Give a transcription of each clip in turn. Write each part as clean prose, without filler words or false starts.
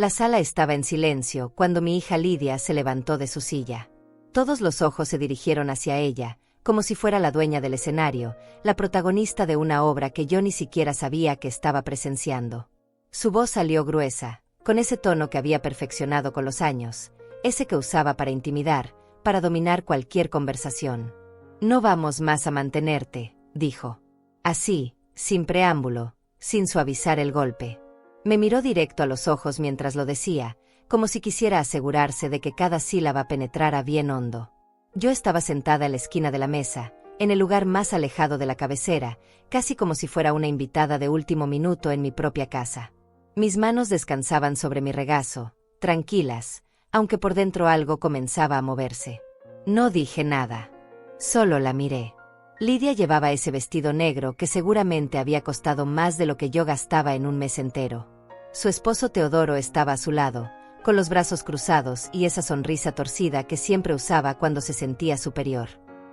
La sala estaba en silencio cuando mi hija Lidia se levantó de su silla. Todos los ojos se dirigieron hacia ella, como si fuera la dueña del escenario, la protagonista de una obra que yo ni siquiera sabía que estaba presenciando. Su voz salió gruesa, con ese tono que había perfeccionado con los años, ese que usaba para intimidar, para dominar cualquier conversación. «No vamos más a mantenerte», dijo. Así, sin preámbulo, sin suavizar el golpe. Me miró directo a los ojos mientras lo decía, como si quisiera asegurarse de que cada sílaba penetrara bien hondo. Yo estaba sentada en la esquina de la mesa, en el lugar más alejado de la cabecera, casi como si fuera una invitada de último minuto en mi propia casa. Mis manos descansaban sobre mi regazo, tranquilas, aunque por dentro algo comenzaba a moverse. No dije nada. Solo la miré. Lidia llevaba ese vestido negro que seguramente había costado más de lo que yo gastaba en un mes entero. Su esposo Teodoro estaba a su lado, con los brazos cruzados y esa sonrisa torcida que siempre usaba cuando se sentía superior.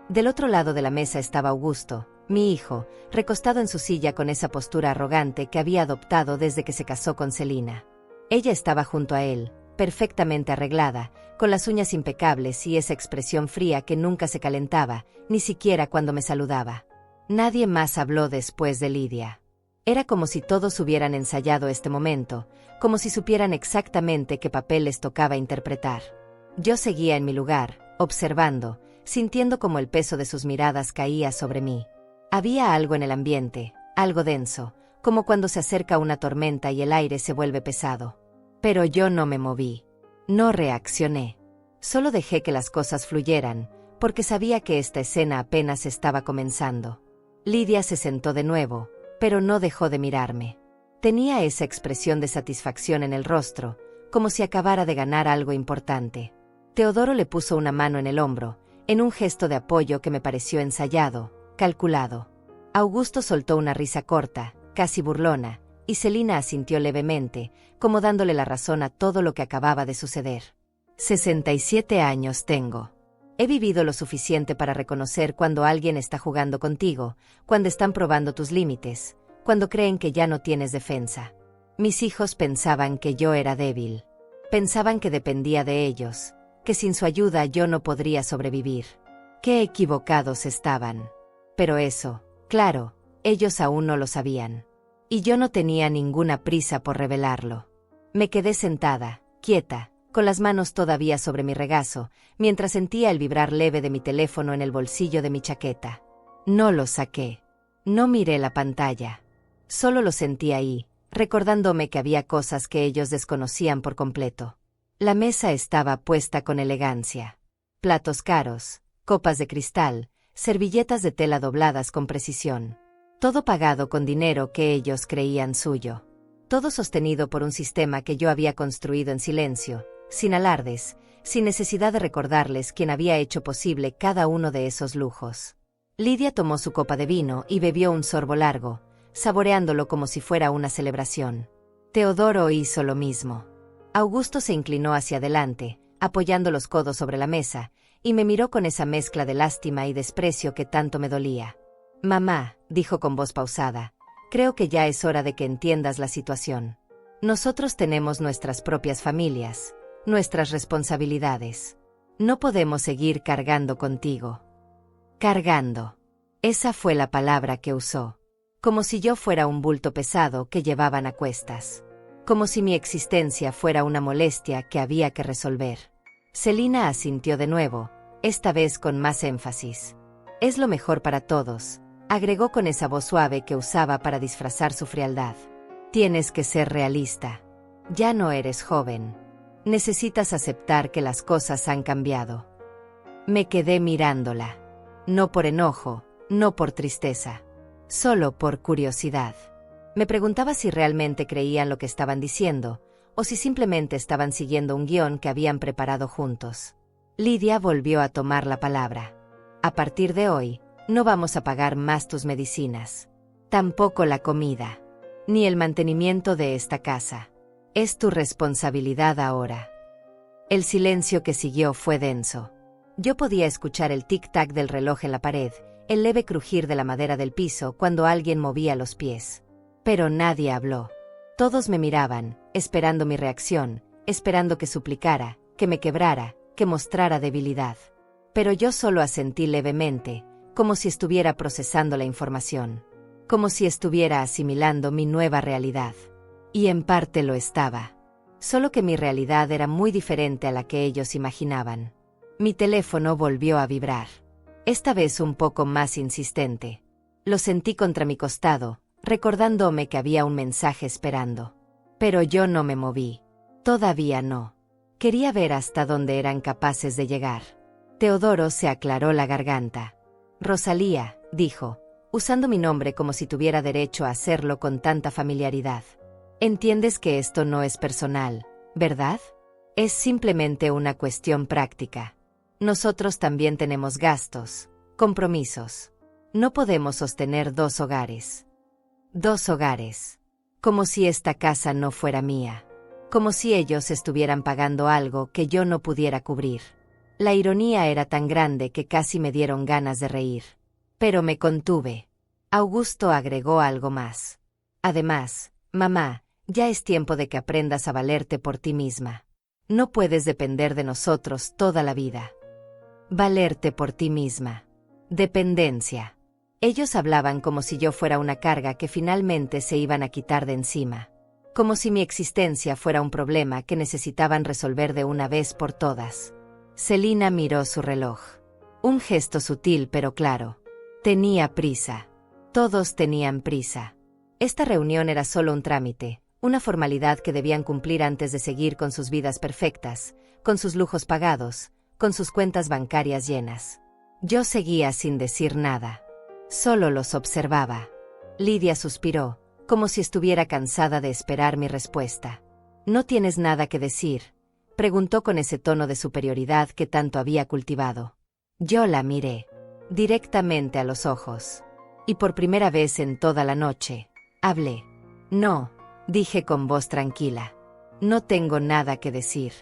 Del otro lado de la mesa estaba Augusto, mi hijo, recostado en su silla con esa postura arrogante que había adoptado desde que se casó con Celina. Ella estaba junto a él, perfectamente arreglada, con las uñas impecables y esa expresión fría que nunca se calentaba, ni siquiera cuando me saludaba. Nadie más habló después de Lidia. Era como si todos hubieran ensayado este momento, como si supieran exactamente qué papel les tocaba interpretar. Yo seguía en mi lugar, observando, sintiendo como el peso de sus miradas caía sobre mí. Había algo en el ambiente, algo denso, como cuando se acerca una tormenta y el aire se vuelve pesado. Pero yo no me moví. No reaccioné. Solo dejé que las cosas fluyeran, porque sabía que esta escena apenas estaba comenzando. Lidia se sentó de nuevo, pero no dejó de mirarme. Tenía esa expresión de satisfacción en el rostro, como si acabara de ganar algo importante. Teodoro le puso una mano en el hombro, en un gesto de apoyo que me pareció ensayado, calculado. Augusto soltó una risa corta, casi burlona, y Celina asintió levemente, como dándole la razón a todo lo que acababa de suceder. 67 años tengo. He vivido lo suficiente para reconocer cuando alguien está jugando contigo, cuando están probando tus límites, cuando creen que ya no tienes defensa. Mis hijos pensaban que yo era débil. Pensaban que dependía de ellos, que sin su ayuda yo no podría sobrevivir. Qué equivocados estaban. Pero eso, claro, ellos aún no lo sabían. Y yo no tenía ninguna prisa por revelarlo. Me quedé sentada, quieta, con las manos todavía sobre mi regazo, mientras sentía el vibrar leve de mi teléfono en el bolsillo de mi chaqueta. No lo saqué. No miré la pantalla. Solo lo sentí ahí, recordándome que había cosas que ellos desconocían por completo. La mesa estaba puesta con elegancia. Platos caros, copas de cristal, servilletas de tela dobladas con precisión. Todo pagado con dinero que ellos creían suyo. Todo sostenido por un sistema que yo había construido en silencio, sin alardes, sin necesidad de recordarles quién había hecho posible cada uno de esos lujos. Lidia tomó su copa de vino y bebió un sorbo largo, saboreándolo como si fuera una celebración. Teodoro hizo lo mismo. Augusto se inclinó hacia adelante, apoyando los codos sobre la mesa, y me miró con esa mezcla de lástima y desprecio que tanto me dolía. «Mamá», dijo con voz pausada, «creo que ya es hora de que entiendas la situación. Nosotros tenemos nuestras propias familias, nuestras responsabilidades. No podemos seguir cargando contigo». Cargando. Esa fue la palabra que usó. Como si yo fuera un bulto pesado que llevaban a cuestas. Como si mi existencia fuera una molestia que había que resolver. Celina asintió de nuevo, esta vez con más énfasis. «Es lo mejor para todos», agregó con esa voz suave que usaba para disfrazar su frialdad. «Tienes que ser realista. Ya no eres joven. Necesitas aceptar que las cosas han cambiado». Me quedé mirándola. No por enojo, no por tristeza. Solo por curiosidad. Me preguntaba si realmente creían lo que estaban diciendo, o si simplemente estaban siguiendo un guión que habían preparado juntos. Lidia volvió a tomar la palabra. «A partir de hoy, no vamos a pagar más tus medicinas. Tampoco la comida. Ni el mantenimiento de esta casa. Es tu responsabilidad ahora». El silencio que siguió fue denso. Yo podía escuchar el tic-tac del reloj en la pared, el leve crujir de la madera del piso cuando alguien movía los pies. Pero nadie habló. Todos me miraban, esperando mi reacción, esperando que suplicara, que me quebrara, que mostrara debilidad. Pero yo solo asentí levemente, como si estuviera procesando la información, como si estuviera asimilando mi nueva realidad. Y en parte lo estaba. Solo que mi realidad era muy diferente a la que ellos imaginaban. Mi teléfono volvió a vibrar. Esta vez un poco más insistente. Lo sentí contra mi costado, recordándome que había un mensaje esperando. Pero yo no me moví. Todavía no. Quería ver hasta dónde eran capaces de llegar. Teodoro se aclaró la garganta. Rosalía, dijo, usando mi nombre como si tuviera derecho a hacerlo con tanta familiaridad. Entiendes que esto no es personal, ¿verdad? Es simplemente una cuestión práctica. Nosotros también tenemos gastos, compromisos. No podemos sostener 2 hogares. 2 hogares. Como si esta casa no fuera mía. Como si ellos estuvieran pagando algo que yo no pudiera cubrir. La ironía era tan grande que casi me dieron ganas de reír. Pero me contuve. Augusto agregó algo más. Además, mamá, ya es tiempo de que aprendas a valerte por ti misma. No puedes depender de nosotros toda la vida. Valerte por ti misma. Dependencia. Ellos hablaban como si yo fuera una carga que finalmente se iban a quitar de encima. Como si mi existencia fuera un problema que necesitaban resolver de una vez por todas. Celina miró su reloj. Un gesto sutil pero claro. Tenía prisa. Todos tenían prisa. Esta reunión era solo un trámite, una formalidad que debían cumplir antes de seguir con sus vidas perfectas, con sus lujos pagados, con sus cuentas bancarias llenas. Yo seguía sin decir nada. Solo los observaba. Lidia suspiró, como si estuviera cansada de esperar mi respuesta. ¿No tienes nada que decir?, preguntó con ese tono de superioridad que tanto había cultivado. Yo la miré directamente a los ojos. Y por primera vez en toda la noche, hablé. No, dije con voz tranquila. No tengo nada que decir.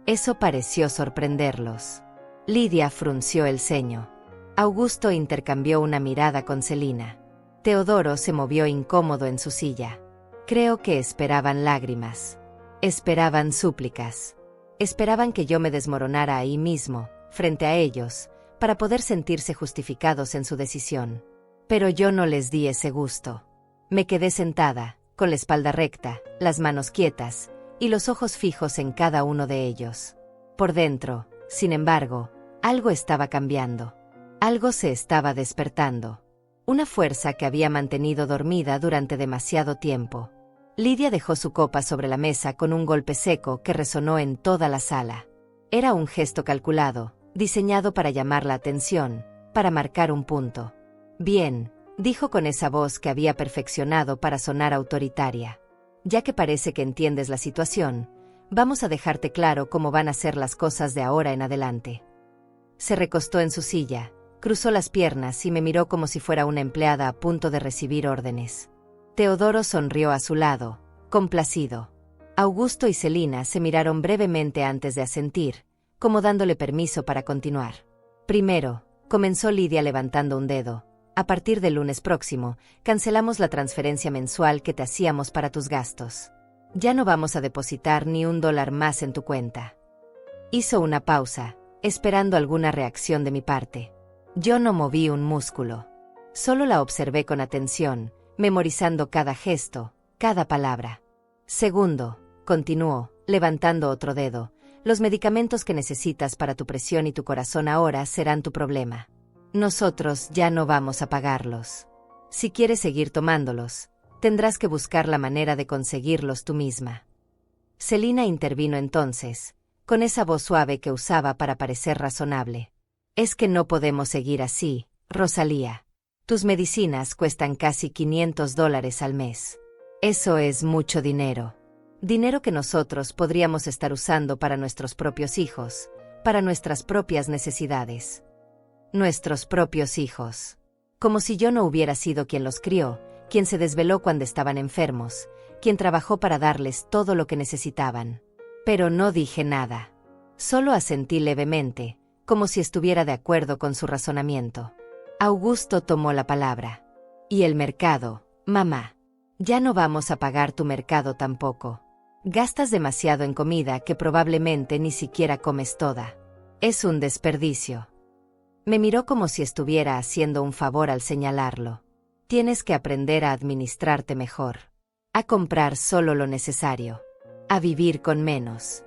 Eso pareció sorprenderlos. Lidia frunció el ceño. Augusto intercambió una mirada con Celina. Teodoro se movió incómodo en su silla. Creo que esperaban lágrimas. Esperaban súplicas. Esperaban que yo me desmoronara ahí mismo, frente a ellos, para poder sentirse justificados en su decisión. Pero yo no les di ese gusto. Me quedé sentada, con la espalda recta, las manos quietas, y los ojos fijos en cada uno de ellos. Por dentro, sin embargo, algo estaba cambiando. Algo se estaba despertando. Una fuerza que había mantenido dormida durante demasiado tiempo. Lidia dejó su copa sobre la mesa con un golpe seco que resonó en toda la sala. Era un gesto calculado, diseñado para llamar la atención, para marcar un punto. Bien, dijo con esa voz que había perfeccionado para sonar autoritaria. Ya que parece que entiendes la situación, vamos a dejarte claro cómo van a ser las cosas de ahora en adelante. Se recostó en su silla, cruzó las piernas y me miró como si fuera una empleada a punto de recibir órdenes. Teodoro sonrió a su lado, complacido. Augusto y Celina se miraron brevemente antes de asentir, como dándole permiso para continuar. Primero, comenzó Lidia levantando un dedo. A partir del lunes próximo, cancelamos la transferencia mensual que te hacíamos para tus gastos. Ya no vamos a depositar ni $1 más en tu cuenta. Hizo una pausa, esperando alguna reacción de mi parte. Yo no moví un músculo. Solo la observé con atención, memorizando cada gesto, cada palabra. Segundo, continuó, levantando otro dedo, los medicamentos que necesitas para tu presión y tu corazón ahora serán tu problema. Nosotros ya no vamos a pagarlos. Si quieres seguir tomándolos, tendrás que buscar la manera de conseguirlos tú misma. Celina intervino entonces, con esa voz suave que usaba para parecer razonable. Es que no podemos seguir así, Rosalía. Tus medicinas cuestan casi $500 al mes. Eso es mucho dinero. Dinero que nosotros podríamos estar usando para nuestros propios hijos, para nuestras propias necesidades. Nuestros propios hijos. Como si yo no hubiera sido quien los crió, quien se desveló cuando estaban enfermos, quien trabajó para darles todo lo que necesitaban. Pero no dije nada. Solo asentí levemente, como si estuviera de acuerdo con su razonamiento. Augusto tomó la palabra. ¿Y el mercado, mamá? Ya no vamos a pagar tu mercado tampoco. Gastas demasiado en comida que probablemente ni siquiera comes toda. Es un desperdicio. Me miró como si estuviera haciendo un favor al señalarlo. Tienes que aprender a administrarte mejor. A comprar solo lo necesario. A vivir con menos.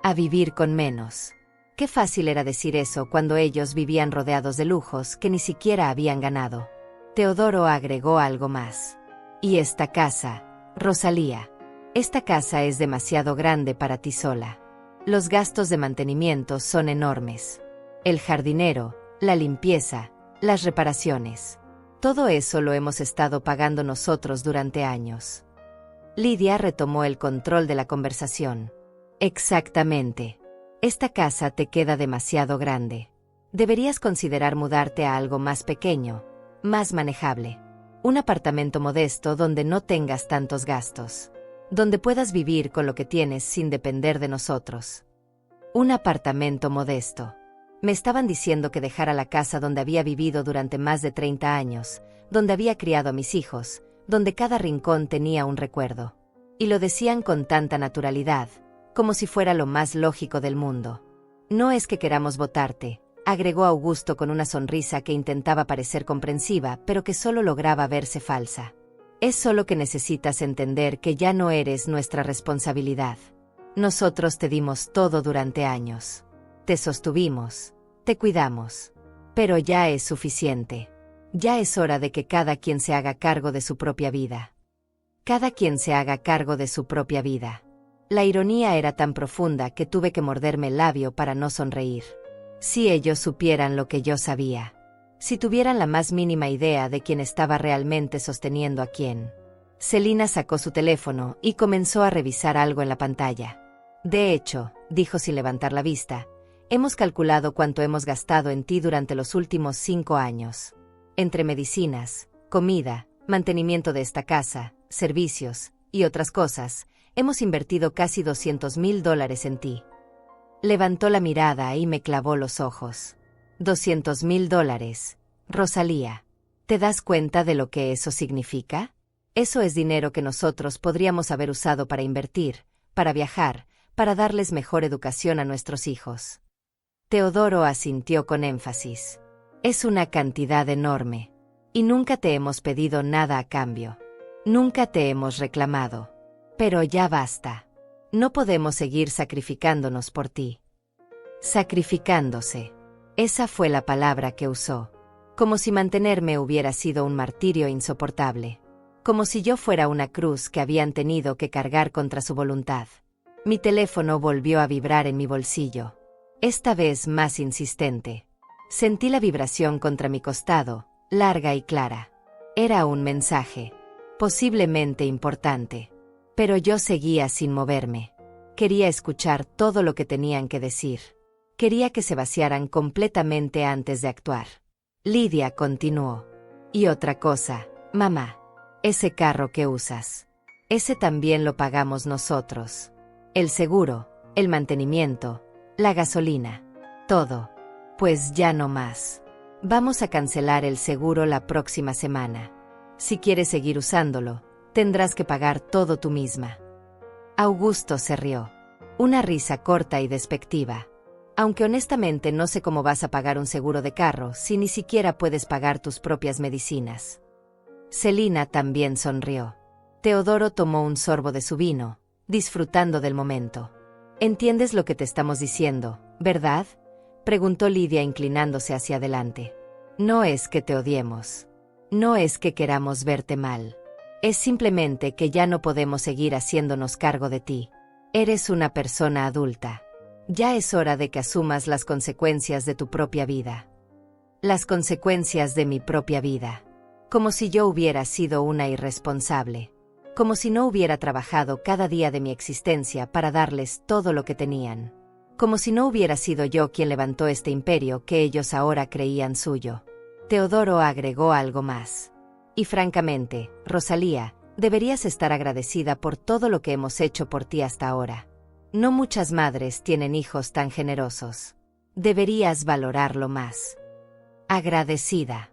A vivir con menos. Qué fácil era decir eso cuando ellos vivían rodeados de lujos que ni siquiera habían ganado. Teodoro agregó algo más. Y esta casa, Rosalía. Esta casa es demasiado grande para ti sola. Los gastos de mantenimiento son enormes. El jardinero, la limpieza, las reparaciones. Todo eso lo hemos estado pagando nosotros durante años. Lidia retomó el control de la conversación. Exactamente. Esta casa te queda demasiado grande. Deberías considerar mudarte a algo más pequeño, más manejable. Un apartamento modesto donde no tengas tantos gastos. Donde puedas vivir con lo que tienes sin depender de nosotros. Un apartamento modesto. Me estaban diciendo que dejara la casa donde había vivido durante más de 30 años, donde había criado a mis hijos, donde cada rincón tenía un recuerdo. Y lo decían con tanta naturalidad, como si fuera lo más lógico del mundo. No es que queramos votarte, agregó Augusto con una sonrisa que intentaba parecer comprensiva, pero que solo lograba verse falsa. Es solo que necesitas entender que ya no eres nuestra responsabilidad. Nosotros te dimos todo durante años. Te sostuvimos, te cuidamos. Pero ya es suficiente. Ya es hora de que cada quien se haga cargo de su propia vida. Cada quien se haga cargo de su propia vida. La ironía era tan profunda que tuve que morderme el labio para no sonreír. Si ellos supieran lo que yo sabía. Si tuvieran la más mínima idea de quién estaba realmente sosteniendo a quién. Celina sacó su teléfono y comenzó a revisar algo en la pantalla. De hecho, dijo sin levantar la vista, hemos calculado cuánto hemos gastado en ti durante los últimos 5 años. Entre medicinas, comida, mantenimiento de esta casa, servicios y otras cosas, hemos invertido casi $200,000 en ti. Levantó la mirada y me clavó los ojos. $200,000, Rosalía. ¿Te das cuenta de lo que eso significa? Eso es dinero que nosotros podríamos haber usado para invertir, para viajar, para darles mejor educación a nuestros hijos. Teodoro asintió con énfasis. Es una cantidad enorme. Y nunca te hemos pedido nada a cambio. Nunca te hemos reclamado. Pero ya basta. No podemos seguir sacrificándonos por ti. Sacrificándose. Esa fue la palabra que usó. Como si mantenerme hubiera sido un martirio insoportable. Como si yo fuera una cruz que habían tenido que cargar contra su voluntad. Mi teléfono volvió a vibrar en mi bolsillo. Esta vez más insistente. Sentí la vibración contra mi costado, larga y clara. Era un mensaje. Posiblemente importante. Pero yo seguía sin moverme. Quería escuchar todo lo que tenían que decir. Quería que se vaciaran completamente antes de actuar. Lidia continuó. Y otra cosa, mamá. Ese carro que usas. Ese también lo pagamos nosotros. El seguro, el mantenimiento, la gasolina. Todo. Pues ya no más. Vamos a cancelar el seguro la próxima semana. Si quieres seguir usándolo, tendrás que pagar todo tú misma. Augusto se rió. Una risa corta y despectiva. Aunque honestamente no sé cómo vas a pagar un seguro de carro si ni siquiera puedes pagar tus propias medicinas. Celina también sonrió. Teodoro tomó un sorbo de su vino, disfrutando del momento. ¿Entiendes lo que te estamos diciendo, verdad? Preguntó Lidia inclinándose hacia adelante. No es que te odiemos. No es que queramos verte mal. Es simplemente que ya no podemos seguir haciéndonos cargo de ti. Eres una persona adulta. Ya es hora de que asumas las consecuencias de tu propia vida. Las consecuencias de mi propia vida. Como si yo hubiera sido una irresponsable. Como si no hubiera trabajado cada día de mi existencia para darles todo lo que tenían. Como si no hubiera sido yo quien levantó este imperio que ellos ahora creían suyo. Teodoro agregó algo más. Y francamente, Rosalía, deberías estar agradecida por todo lo que hemos hecho por ti hasta ahora. No muchas madres tienen hijos tan generosos. Deberías valorarlo más. Agradecida.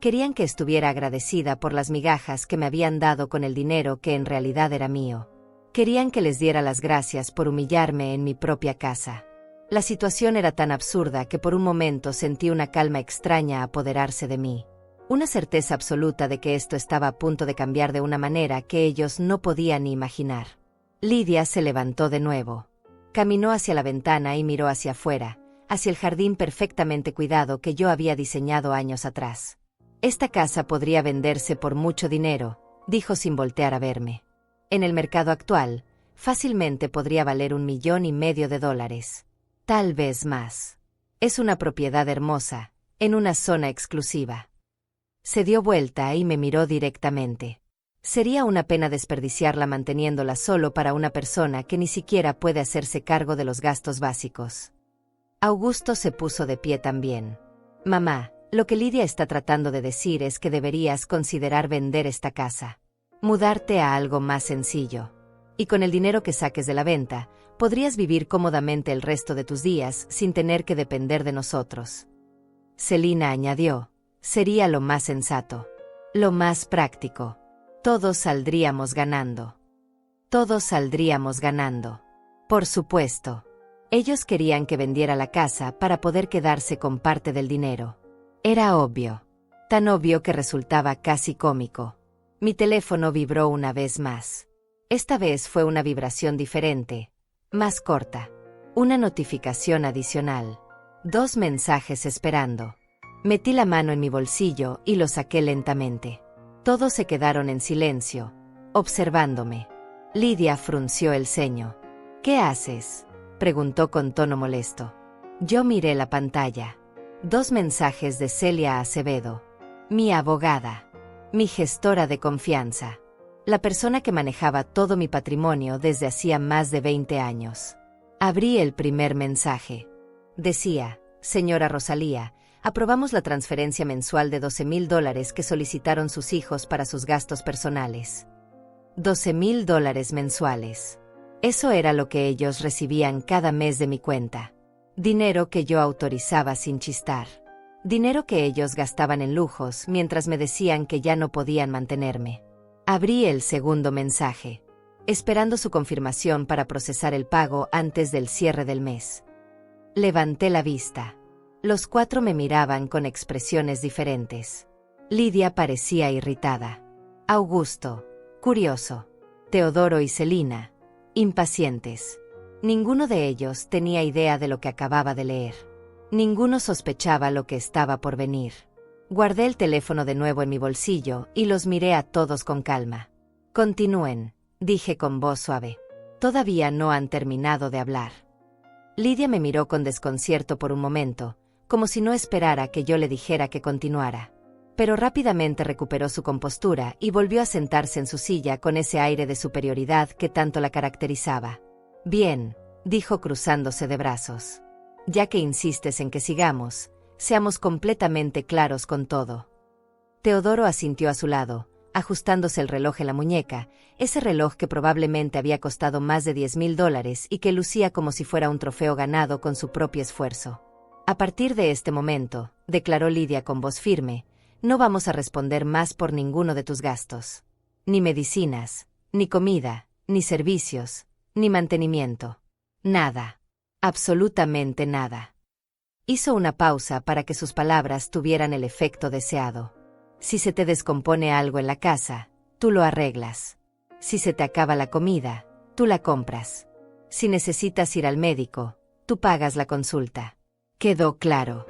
Querían que estuviera agradecida por las migajas que me habían dado con el dinero que en realidad era mío. Querían que les diera las gracias por humillarme en mi propia casa. La situación era tan absurda que por un momento sentí una calma extraña apoderarse de mí. Una certeza absoluta de que esto estaba a punto de cambiar de una manera que ellos no podían ni imaginar. Lidia se levantó de nuevo. Caminó hacia la ventana y miró hacia afuera, hacia el jardín perfectamente cuidado que yo había diseñado años atrás. Esta casa podría venderse por mucho dinero, dijo sin voltear a verme. En el mercado actual, fácilmente podría valer $1,500,000. Tal vez más. Es una propiedad hermosa, en una zona exclusiva. Se dio vuelta y me miró directamente. Sería una pena desperdiciarla manteniéndola solo para una persona que ni siquiera puede hacerse cargo de los gastos básicos. Augusto se puso de pie también. Mamá, lo que Lidia está tratando de decir es que deberías considerar vender esta casa. Mudarte a algo más sencillo. Y con el dinero que saques de la venta, podrías vivir cómodamente el resto de tus días sin tener que depender de nosotros. Celina añadió, sería lo más sensato. Lo más práctico. Todos saldríamos ganando. Todos saldríamos ganando. Por supuesto. Ellos querían que vendiera la casa para poder quedarse con parte del dinero. Era obvio. Tan obvio que resultaba casi cómico. Mi teléfono vibró una vez más. Esta vez fue una vibración diferente, más corta. Una notificación adicional. 2 mensajes esperando. Metí la mano en mi bolsillo y lo saqué lentamente. Todos se quedaron en silencio, observándome. Lidia frunció el ceño. ¿Qué haces?, preguntó con tono molesto. Yo miré la pantalla. 2 mensajes de Celia Acevedo. Mi abogada. Mi gestora de confianza. La persona que manejaba todo mi patrimonio desde hacía más de 20 años. Abrí el primer mensaje. Decía, señora Rosalía, aprobamos la transferencia mensual de $12,000 que solicitaron sus hijos para sus gastos personales. $12,000 mensuales. Eso era lo que ellos recibían cada mes de mi cuenta. Dinero que yo autorizaba sin chistar. Dinero que ellos gastaban en lujos mientras me decían que ya no podían mantenerme. Abrí el segundo mensaje, esperando su confirmación para procesar el pago antes del cierre del mes. Levanté la vista. Los 4 me miraban con expresiones diferentes. Lidia parecía irritada. Augusto, curioso. Teodoro y Celina, impacientes. Ninguno de ellos tenía idea de lo que acababa de leer. Ninguno sospechaba lo que estaba por venir. Guardé el teléfono de nuevo en mi bolsillo y los miré a todos con calma. Continúen, dije con voz suave. Todavía no han terminado de hablar. Lidia me miró con desconcierto por un momento, como si no esperara que yo le dijera que continuara. Pero rápidamente recuperó su compostura y volvió a sentarse en su silla con ese aire de superioridad que tanto la caracterizaba. Bien, dijo cruzándose de brazos. Ya que insistes en que sigamos, seamos completamente claros con todo. Teodoro asintió a su lado, ajustándose el reloj en la muñeca, ese reloj que probablemente había costado más de $10,000 y que lucía como si fuera un trofeo ganado con su propio esfuerzo. A partir de este momento, declaró Lidia con voz firme, no vamos a responder más por ninguno de tus gastos. Ni medicinas, ni comida, ni servicios, ni mantenimiento. Nada. Absolutamente nada. Hizo una pausa para que sus palabras tuvieran el efecto deseado. Si se te descompone algo en la casa, tú lo arreglas. Si se te acaba la comida, tú la compras. Si necesitas ir al médico, tú pagas la consulta. ¿Quedó claro?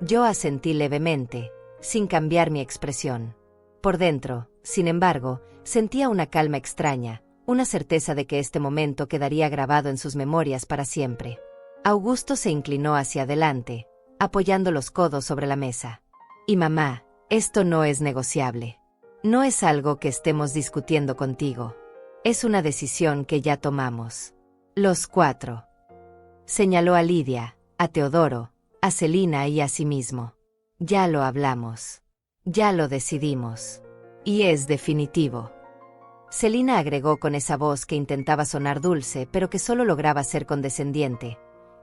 Yo asentí levemente, sin cambiar mi expresión. Por dentro, sin embargo, sentía una calma extraña, una certeza de que este momento quedaría grabado en sus memorias para siempre. Augusto se inclinó hacia adelante, apoyando los codos sobre la mesa. Y mamá, esto no es negociable. No es algo que estemos discutiendo contigo. Es una decisión que ya tomamos. Los 4. Señaló a Lidia, a Teodoro, a Celina y a sí mismo. Ya lo hablamos. Ya lo decidimos. Y es definitivo. Celina agregó con esa voz que intentaba sonar dulce pero que solo lograba ser condescendiente.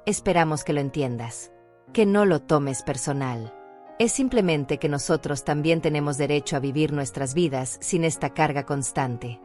Esperamos que lo entiendas. Que no lo tomes personal. Es simplemente que nosotros también tenemos derecho a vivir nuestras vidas sin esta carga constante.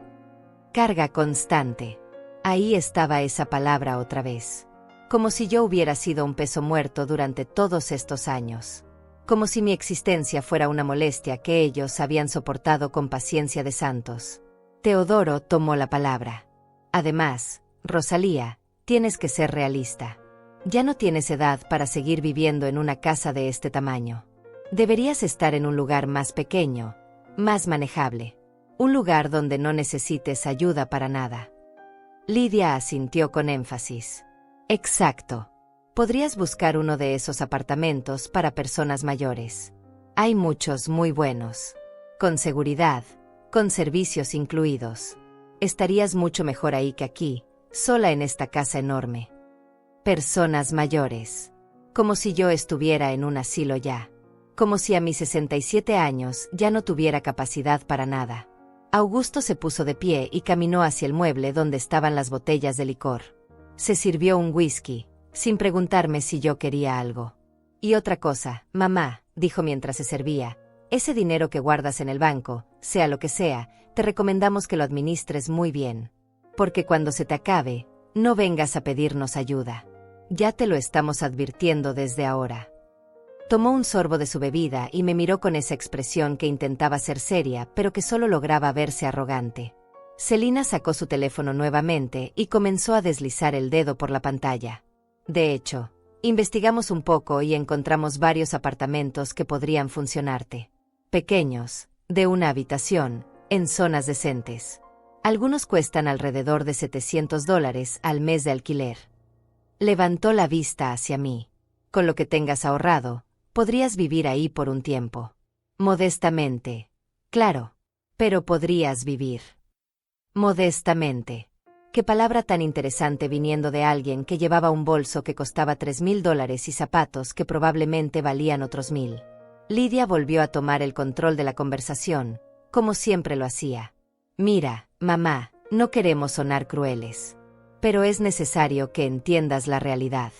Carga constante. Ahí estaba esa palabra otra vez. Como si yo hubiera sido un peso muerto durante todos estos años. Como si mi existencia fuera una molestia que ellos habían soportado con paciencia de santos. Teodoro tomó la palabra. Además, Rosalía, tienes que ser realista. Ya no tienes edad para seguir viviendo en una casa de este tamaño. Deberías estar en un lugar más pequeño, más manejable. Un lugar donde no necesites ayuda para nada. Lidia asintió con énfasis. Exacto. Podrías buscar uno de esos apartamentos para personas mayores. Hay muchos muy buenos. Con seguridad, con servicios incluidos. Estarías mucho mejor ahí que aquí, sola en esta casa enorme. Personas mayores. Como si yo estuviera en un asilo ya. Como si a mis 67 años ya no tuviera capacidad para nada. Augusto se puso de pie y caminó hacia el mueble donde estaban las botellas de licor. Se sirvió un whisky, sin preguntarme si yo quería algo. Y otra cosa, mamá, dijo mientras se servía, ese dinero que guardas en el banco, sea lo que sea, te recomendamos que lo administres muy bien. Porque cuando se te acabe, no vengas a pedirnos ayuda. Ya te lo estamos advirtiendo desde ahora. Tomó un sorbo de su bebida y me miró con esa expresión que intentaba ser seria, pero que solo lograba verse arrogante. Celina sacó su teléfono nuevamente y comenzó a deslizar el dedo por la pantalla. De hecho, investigamos un poco y encontramos varios apartamentos que podrían funcionarte. Pequeños, de una habitación, en zonas decentes. Algunos cuestan alrededor de $700 al mes de alquiler. Levantó la vista hacia mí. Con lo que tengas ahorrado, podrías vivir ahí por un tiempo. Modestamente. Claro. Pero podrías vivir. Modestamente. Qué palabra tan interesante viniendo de alguien que llevaba un bolso que costaba $3,000 y zapatos que probablemente valían otros 1,000. Lidia volvió a tomar el control de la conversación, como siempre lo hacía. Mira, mamá, no queremos sonar crueles. Pero es necesario que entiendas la realidad.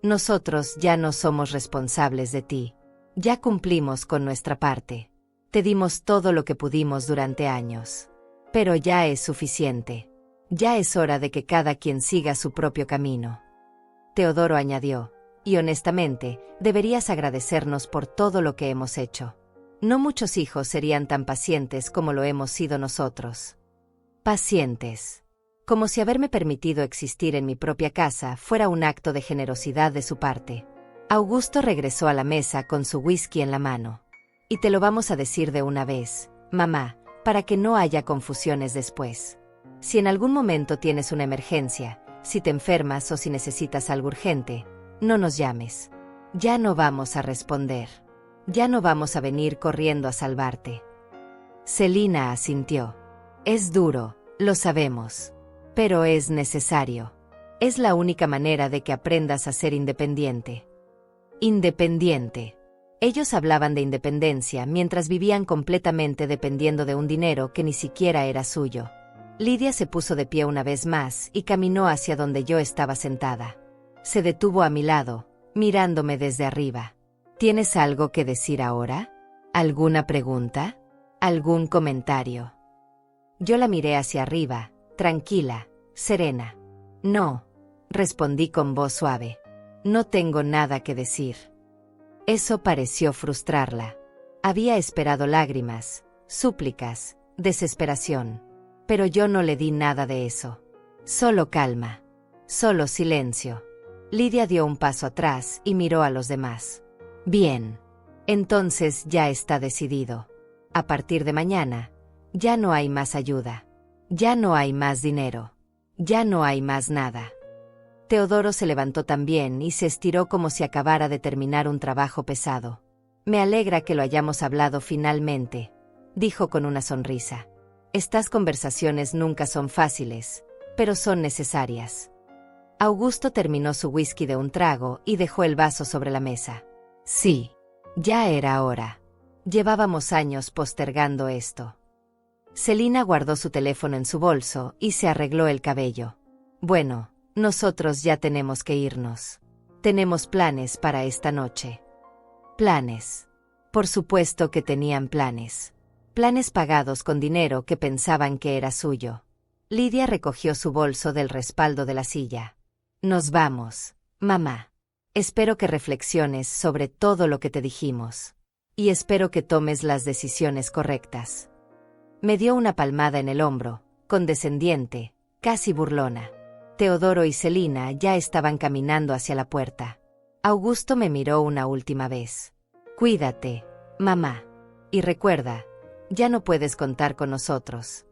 Nosotros ya no somos responsables de ti. Ya cumplimos con nuestra parte. Te dimos todo lo que pudimos durante años. Pero ya es suficiente. Ya es hora de que cada quien siga su propio camino. Teodoro añadió, y honestamente, deberías agradecernos por todo lo que hemos hecho. No muchos hijos serían tan pacientes como lo hemos sido nosotros. Pacientes. Como si haberme permitido existir en mi propia casa fuera un acto de generosidad de su parte. Augusto regresó a la mesa con su whisky en la mano. Y te lo vamos a decir de una vez, mamá, para que no haya confusiones después. Si en algún momento tienes una emergencia, si te enfermas o si necesitas algo urgente, no nos llames. Ya no vamos a responder. Ya no vamos a venir corriendo a salvarte. Celina asintió. Es duro, lo sabemos. Pero es necesario. Es la única manera de que aprendas a ser independiente. Independiente. Ellos hablaban de independencia mientras vivían completamente dependiendo de un dinero que ni siquiera era suyo. Lidia se puso de pie una vez más y caminó hacia donde yo estaba sentada. Se detuvo a mi lado, mirándome desde arriba. ¿Tienes algo que decir ahora? ¿Alguna pregunta? ¿Algún comentario? Yo la miré hacia arriba, tranquila, serena. No, respondí con voz suave. No tengo nada que decir. Eso pareció frustrarla. Había esperado lágrimas, súplicas, desesperación. Pero yo no le di nada de eso. Solo calma. Solo silencio. Lidia dio un paso atrás y miró a los demás. Bien. Entonces ya está decidido. A partir de mañana, ya no hay más ayuda. Ya no hay más dinero. Ya no hay más nada. Teodoro se levantó también y se estiró como si acabara de terminar un trabajo pesado. Me alegra que lo hayamos hablado finalmente, dijo con una sonrisa. Estas conversaciones nunca son fáciles, pero son necesarias. Augusto terminó su whisky de un trago y dejó el vaso sobre la mesa. Sí, ya era hora. Llevábamos años postergando esto. Celina guardó su teléfono en su bolso y se arregló el cabello. Bueno, nosotros ya tenemos que irnos. Tenemos planes para esta noche. Planes. Por supuesto que tenían planes. Planes pagados con dinero que pensaban que era suyo. Lidia recogió su bolso del respaldo de la silla. Nos vamos, mamá. Espero que reflexiones sobre todo lo que te dijimos. Y espero que tomes las decisiones correctas. Me dio una palmada en el hombro, condescendiente, casi burlona. Teodoro y Celina ya estaban caminando hacia la puerta. Augusto me miró una última vez. Cuídate, mamá. Y recuerda, ya no puedes contar con nosotros.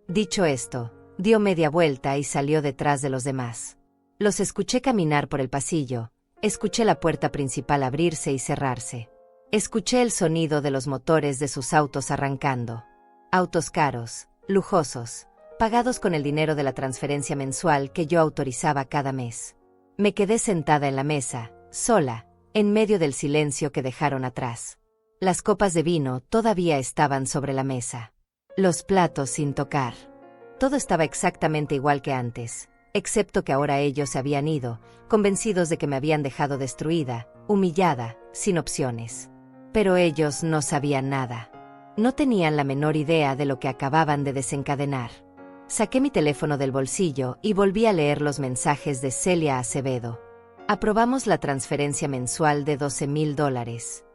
Dicho esto, dio media vuelta y salió detrás de los demás. Los escuché caminar por el pasillo, escuché la puerta principal abrirse y cerrarse. Escuché el sonido de los motores de sus autos arrancando. Autos caros, lujosos, pagados con el dinero de la transferencia mensual que yo autorizaba cada mes. Me quedé sentada en la mesa, sola, en medio del silencio que dejaron atrás. Las copas de vino todavía estaban sobre la mesa. Los platos sin tocar. Todo estaba exactamente igual que antes, excepto que ahora ellos se habían ido, convencidos de que me habían dejado destruida, humillada, sin opciones. Pero ellos no sabían nada. No tenían la menor idea de lo que acababan de desencadenar. Saqué mi teléfono del bolsillo y volví a leer los mensajes de Celia Acevedo. Aprobamos la transferencia mensual de $12,000.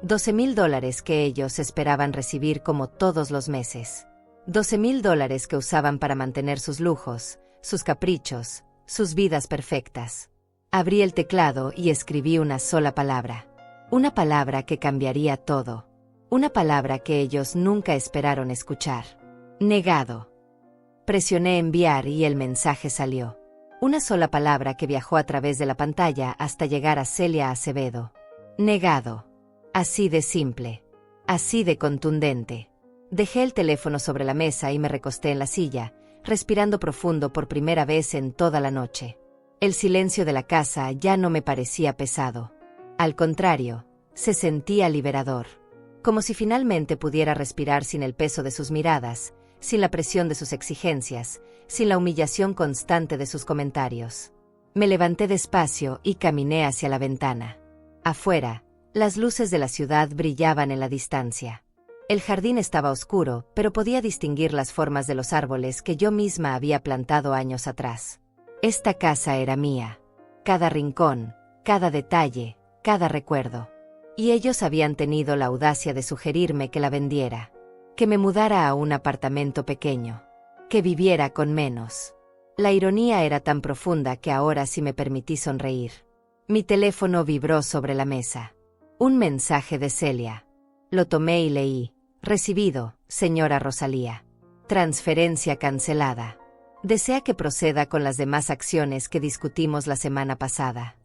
$12,000 que ellos esperaban recibir como todos los meses. $12,000 que usaban para mantener sus lujos, sus caprichos, sus vidas perfectas. Abrí el teclado y escribí una sola palabra. Una palabra que cambiaría todo. Una palabra que ellos nunca esperaron escuchar. Negado. Presioné enviar y el mensaje salió. Una sola palabra que viajó a través de la pantalla hasta llegar a Celia Acevedo. Negado. Así de simple. Así de contundente. Dejé el teléfono sobre la mesa y me recosté en la silla, respirando profundo por primera vez en toda la noche. El silencio de la casa ya no me parecía pesado. Al contrario, se sentía liberador. Como si finalmente pudiera respirar sin el peso de sus miradas, sin la presión de sus exigencias, sin la humillación constante de sus comentarios. Me levanté despacio y caminé hacia la ventana. Afuera, las luces de la ciudad brillaban en la distancia. El jardín estaba oscuro, pero podía distinguir las formas de los árboles que yo misma había plantado años atrás. Esta casa era mía. Cada rincón, cada detalle, cada recuerdo. Y ellos habían tenido la audacia de sugerirme que la vendiera, que me mudara a un apartamento pequeño, que viviera con menos. La ironía era tan profunda que ahora sí me permití sonreír. Mi teléfono vibró sobre la mesa. Un mensaje de Celia. Lo tomé y leí. Recibido, señora Rosalía. Transferencia cancelada. Desea que proceda con las demás acciones que discutimos la semana pasada.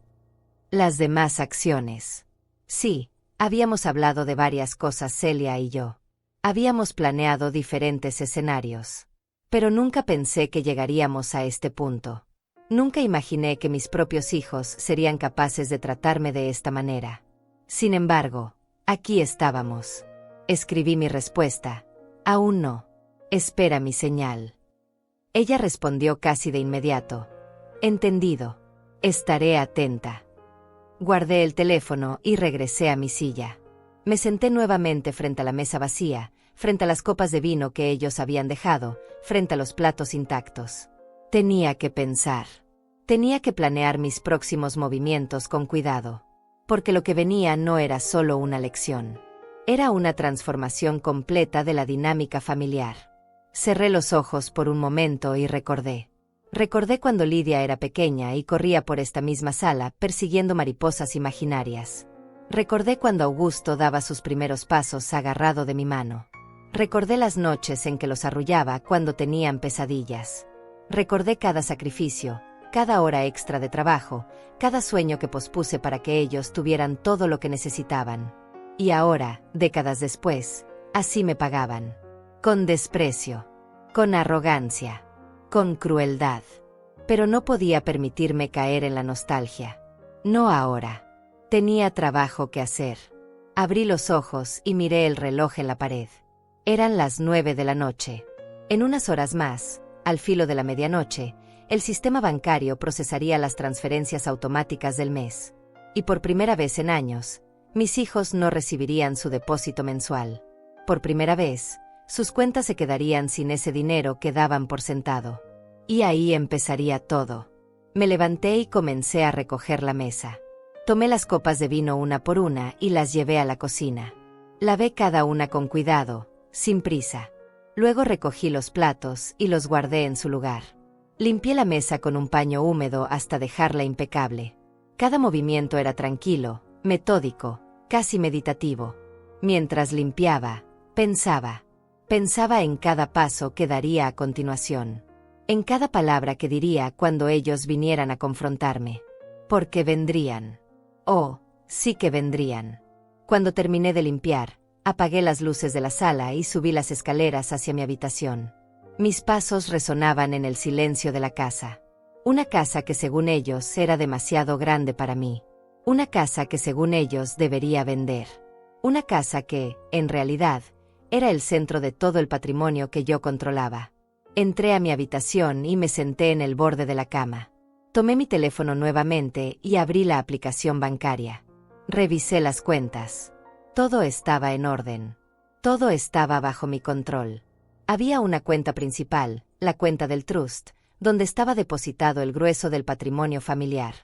Las demás acciones. Sí, habíamos hablado de varias cosas Celia y yo. Habíamos planeado diferentes escenarios. Pero nunca pensé que llegaríamos a este punto. Nunca imaginé que mis propios hijos serían capaces de tratarme de esta manera. Sin embargo, aquí estábamos. Escribí mi respuesta. Aún no. Espera mi señal. Ella respondió casi de inmediato. Entendido. Estaré atenta. Guardé el teléfono y regresé a mi silla. Me senté nuevamente frente a la mesa vacía, frente a las copas de vino que ellos habían dejado, frente a los platos intactos. Tenía que pensar. Tenía que planear mis próximos movimientos con cuidado. Porque lo que venía no era solo una lección. Era una transformación completa de la dinámica familiar. Cerré los ojos por un momento y recordé. Recordé cuando Lidia era pequeña y corría por esta misma sala persiguiendo mariposas imaginarias. Recordé cuando Augusto daba sus primeros pasos agarrado de mi mano. Recordé las noches en que los arrullaba cuando tenían pesadillas. Recordé cada sacrificio, cada hora extra de trabajo, cada sueño que pospuse para que ellos tuvieran todo lo que necesitaban. Y ahora, décadas después, así me pagaban. Con desprecio, con arrogancia, con crueldad. Pero no podía permitirme caer en la nostalgia. No ahora. Tenía trabajo que hacer. Abrí los ojos y miré el reloj en la pared. Eran las 9 de la noche. En unas horas más, al filo de la medianoche, el sistema bancario procesaría las transferencias automáticas del mes. Y por primera vez en años, Mis hijos no recibirían su depósito mensual. Por primera vez, sus cuentas se quedarían sin ese dinero que daban por sentado. Y ahí empezaría todo. Me levanté y comencé a recoger la mesa. Tomé las copas de vino una por una y las llevé a la cocina. Lavé cada una con cuidado, sin prisa. Luego recogí los platos y los guardé en su lugar. Limpié la mesa con un paño húmedo hasta dejarla impecable. Cada movimiento era tranquilo, metódico, casi meditativo. Mientras limpiaba, pensaba. Pensaba en cada paso que daría a continuación. En cada palabra que diría cuando ellos vinieran a confrontarme. Porque vendrían. Oh, sí que vendrían. Cuando terminé de limpiar, apagué las luces de la sala y subí las escaleras hacia mi habitación. Mis pasos resonaban en el silencio de la casa. Una casa que según ellos era demasiado grande para mí. Una casa que según ellos debería vender. Una casa que, en realidad, era el centro de todo el patrimonio que yo controlaba. Entré a mi habitación y me senté en el borde de la cama. Tomé mi teléfono nuevamente y abrí la aplicación bancaria. Revisé las cuentas. Todo estaba en orden. Todo estaba bajo mi control. Había una cuenta principal, la cuenta del trust, donde estaba depositado el grueso del patrimonio familiar.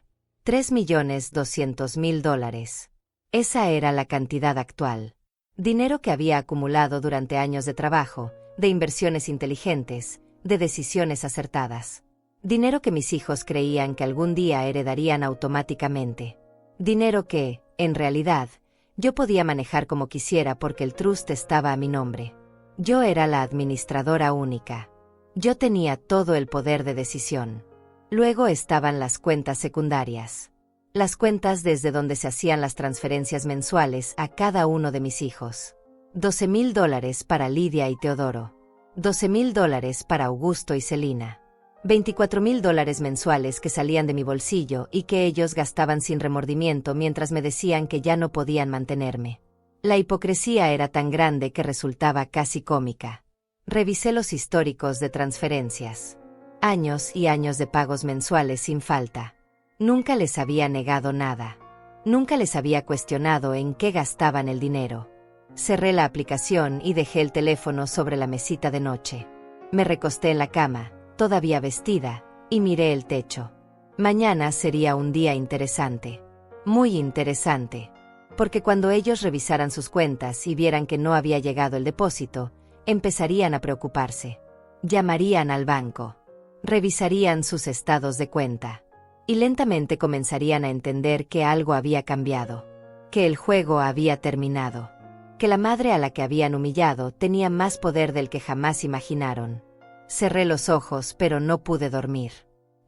$3.200.000. Esa era la cantidad actual. Dinero que había acumulado durante años de trabajo, de inversiones inteligentes, de decisiones acertadas. Dinero que mis hijos creían que algún día heredarían automáticamente. Dinero que, en realidad, yo podía manejar como quisiera porque el trust estaba a mi nombre. Yo era la administradora única. Yo tenía todo el poder de decisión. Luego estaban las cuentas secundarias. Las cuentas desde donde se hacían las transferencias mensuales a cada uno de mis hijos. $12.000 para Lidia y Teodoro. $12.000 para Augusto y Celina. $24.000 mensuales que salían de mi bolsillo y que ellos gastaban sin remordimiento mientras me decían que ya no podían mantenerme. La hipocresía era tan grande que resultaba casi cómica. Revisé los históricos de transferencias. Años y años de pagos mensuales sin falta. Nunca les había negado nada. Nunca les había cuestionado en qué gastaban el dinero. Cerré la aplicación y dejé el teléfono sobre la mesita de noche. Me recosté en la cama, todavía vestida, y miré el techo. Mañana sería un día interesante. Muy interesante. Porque cuando ellos revisaran sus cuentas y vieran que no había llegado el depósito, empezarían a preocuparse. Llamarían al banco. Revisarían sus estados de cuenta. Y lentamente comenzarían a entender que algo había cambiado. Que el juego había terminado. Que la madre a la que habían humillado tenía más poder del que jamás imaginaron. Cerré los ojos, pero no pude dormir.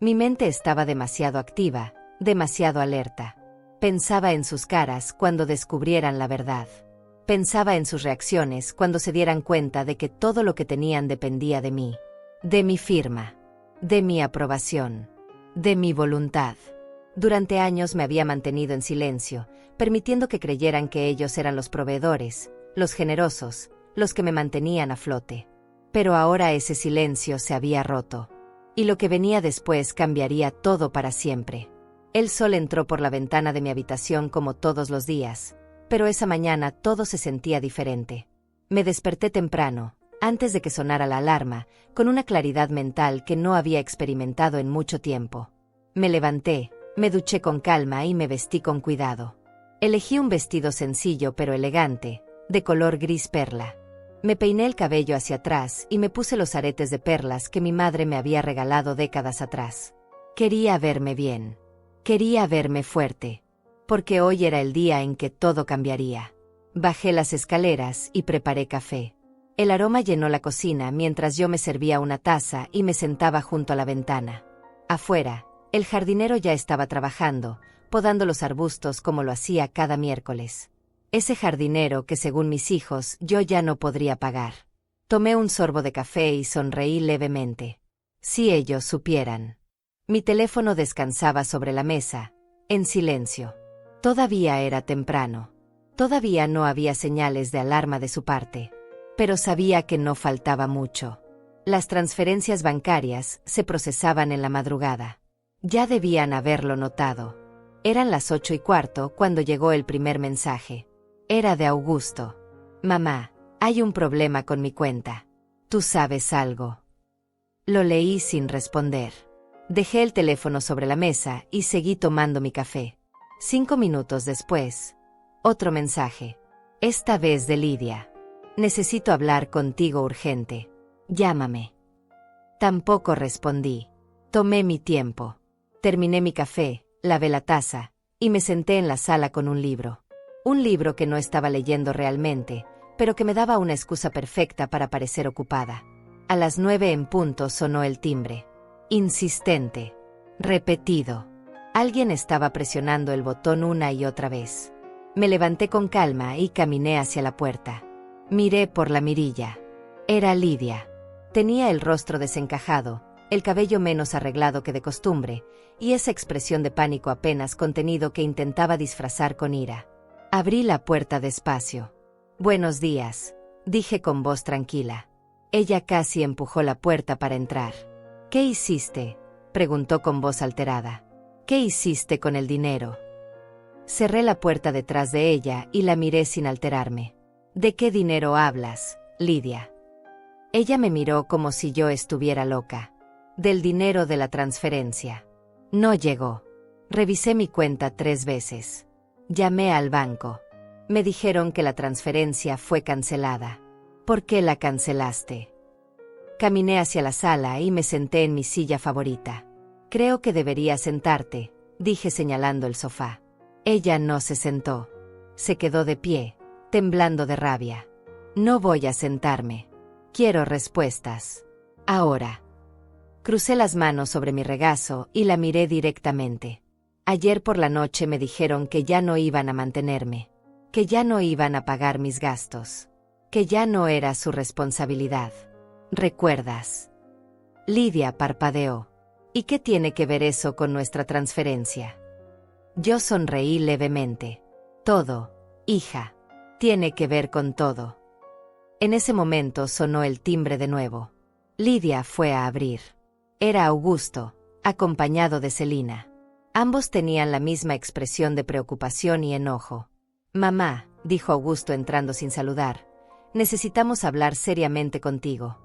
Mi mente estaba demasiado activa, demasiado alerta. Pensaba en sus caras cuando descubrieran la verdad. Pensaba en sus reacciones cuando se dieran cuenta de que todo lo que tenían dependía de mí. De mi firma. De mi aprobación. De mi voluntad. Durante años me había mantenido en silencio, permitiendo que creyeran que ellos eran los proveedores, los generosos, los que me mantenían a flote. Pero ahora ese silencio se había roto. Y lo que venía después cambiaría todo para siempre. El sol entró por la ventana de mi habitación como todos los días, pero esa mañana todo se sentía diferente. Me desperté temprano, antes de que sonara la alarma, con una claridad mental que no había experimentado en mucho tiempo. Me levanté, me duché con calma y me vestí con cuidado. Elegí un vestido sencillo pero elegante, de color gris perla. Me peiné el cabello hacia atrás y me puse los aretes de perlas que mi madre me había regalado décadas atrás. Quería verme bien. Quería verme fuerte. Porque hoy era el día en que todo cambiaría. Bajé las escaleras y preparé café. El aroma llenó la cocina mientras yo me servía una taza y me sentaba junto a la ventana. Afuera, el jardinero ya estaba trabajando, podando los arbustos como lo hacía cada miércoles. Ese jardinero que según mis hijos yo ya no podría pagar. Tomé un sorbo de café y sonreí levemente. Si ellos supieran. Mi teléfono descansaba sobre la mesa, en silencio. Todavía era temprano. Todavía no había señales de alarma de su parte. Pero sabía que no faltaba mucho. Las transferencias bancarias se procesaban en la madrugada. Ya debían haberlo notado. Eran las 8:15 cuando llegó el primer mensaje. Era de Augusto. Mamá, hay un problema con mi cuenta. ¿Tú sabes algo? Lo leí sin responder. Dejé el teléfono sobre la mesa y seguí tomando mi café. 5 minutos después, otro mensaje. Esta vez de Lidia. Necesito hablar contigo urgente. Llámame. Tampoco respondí. Tomé mi tiempo. Terminé mi café, lavé la taza, y me senté en la sala con un libro. Un libro que no estaba leyendo realmente, pero que me daba una excusa perfecta para parecer ocupada. A las 9 en punto sonó el timbre. Insistente. Repetido. Alguien estaba presionando el botón una y otra vez. Me levanté con calma y caminé hacia la puerta. Miré por la mirilla. Era Lidia. Tenía el rostro desencajado, el cabello menos arreglado que de costumbre, y esa expresión de pánico apenas contenido que intentaba disfrazar con ira. Abrí la puerta despacio. «Buenos días», dije con voz tranquila. Ella casi empujó la puerta para entrar. «¿Qué hiciste?», preguntó con voz alterada. «¿Qué hiciste con el dinero?». Cerré la puerta detrás de ella y la miré sin alterarme. «¿De qué dinero hablas, Lidia?». Ella me miró como si yo estuviera loca. «Del dinero de la transferencia». No llegó. Revisé mi cuenta 3 veces. Llamé al banco. Me dijeron que la transferencia fue cancelada. ¿Por qué la cancelaste? Caminé hacia la sala y me senté en mi silla favorita. «Creo que deberías sentarte», dije señalando el sofá. Ella no se sentó. Se quedó de pie, temblando de rabia. «No voy a sentarme. Quiero respuestas. Ahora». Crucé las manos sobre mi regazo y la miré directamente. Ayer por la noche me dijeron que ya no iban a mantenerme, que ya no iban a pagar mis gastos, que ya no era su responsabilidad. ¿Recuerdas? Lidia parpadeó. ¿Y qué tiene que ver eso con nuestra transferencia? Yo sonreí levemente. Todo, hija. Tiene que ver con todo. En ese momento sonó el timbre de nuevo. Lidia fue a abrir. Era Augusto, acompañado de Celina. Ambos tenían la misma expresión de preocupación y enojo. «Mamá», dijo Augusto entrando sin saludar, «necesitamos hablar seriamente contigo».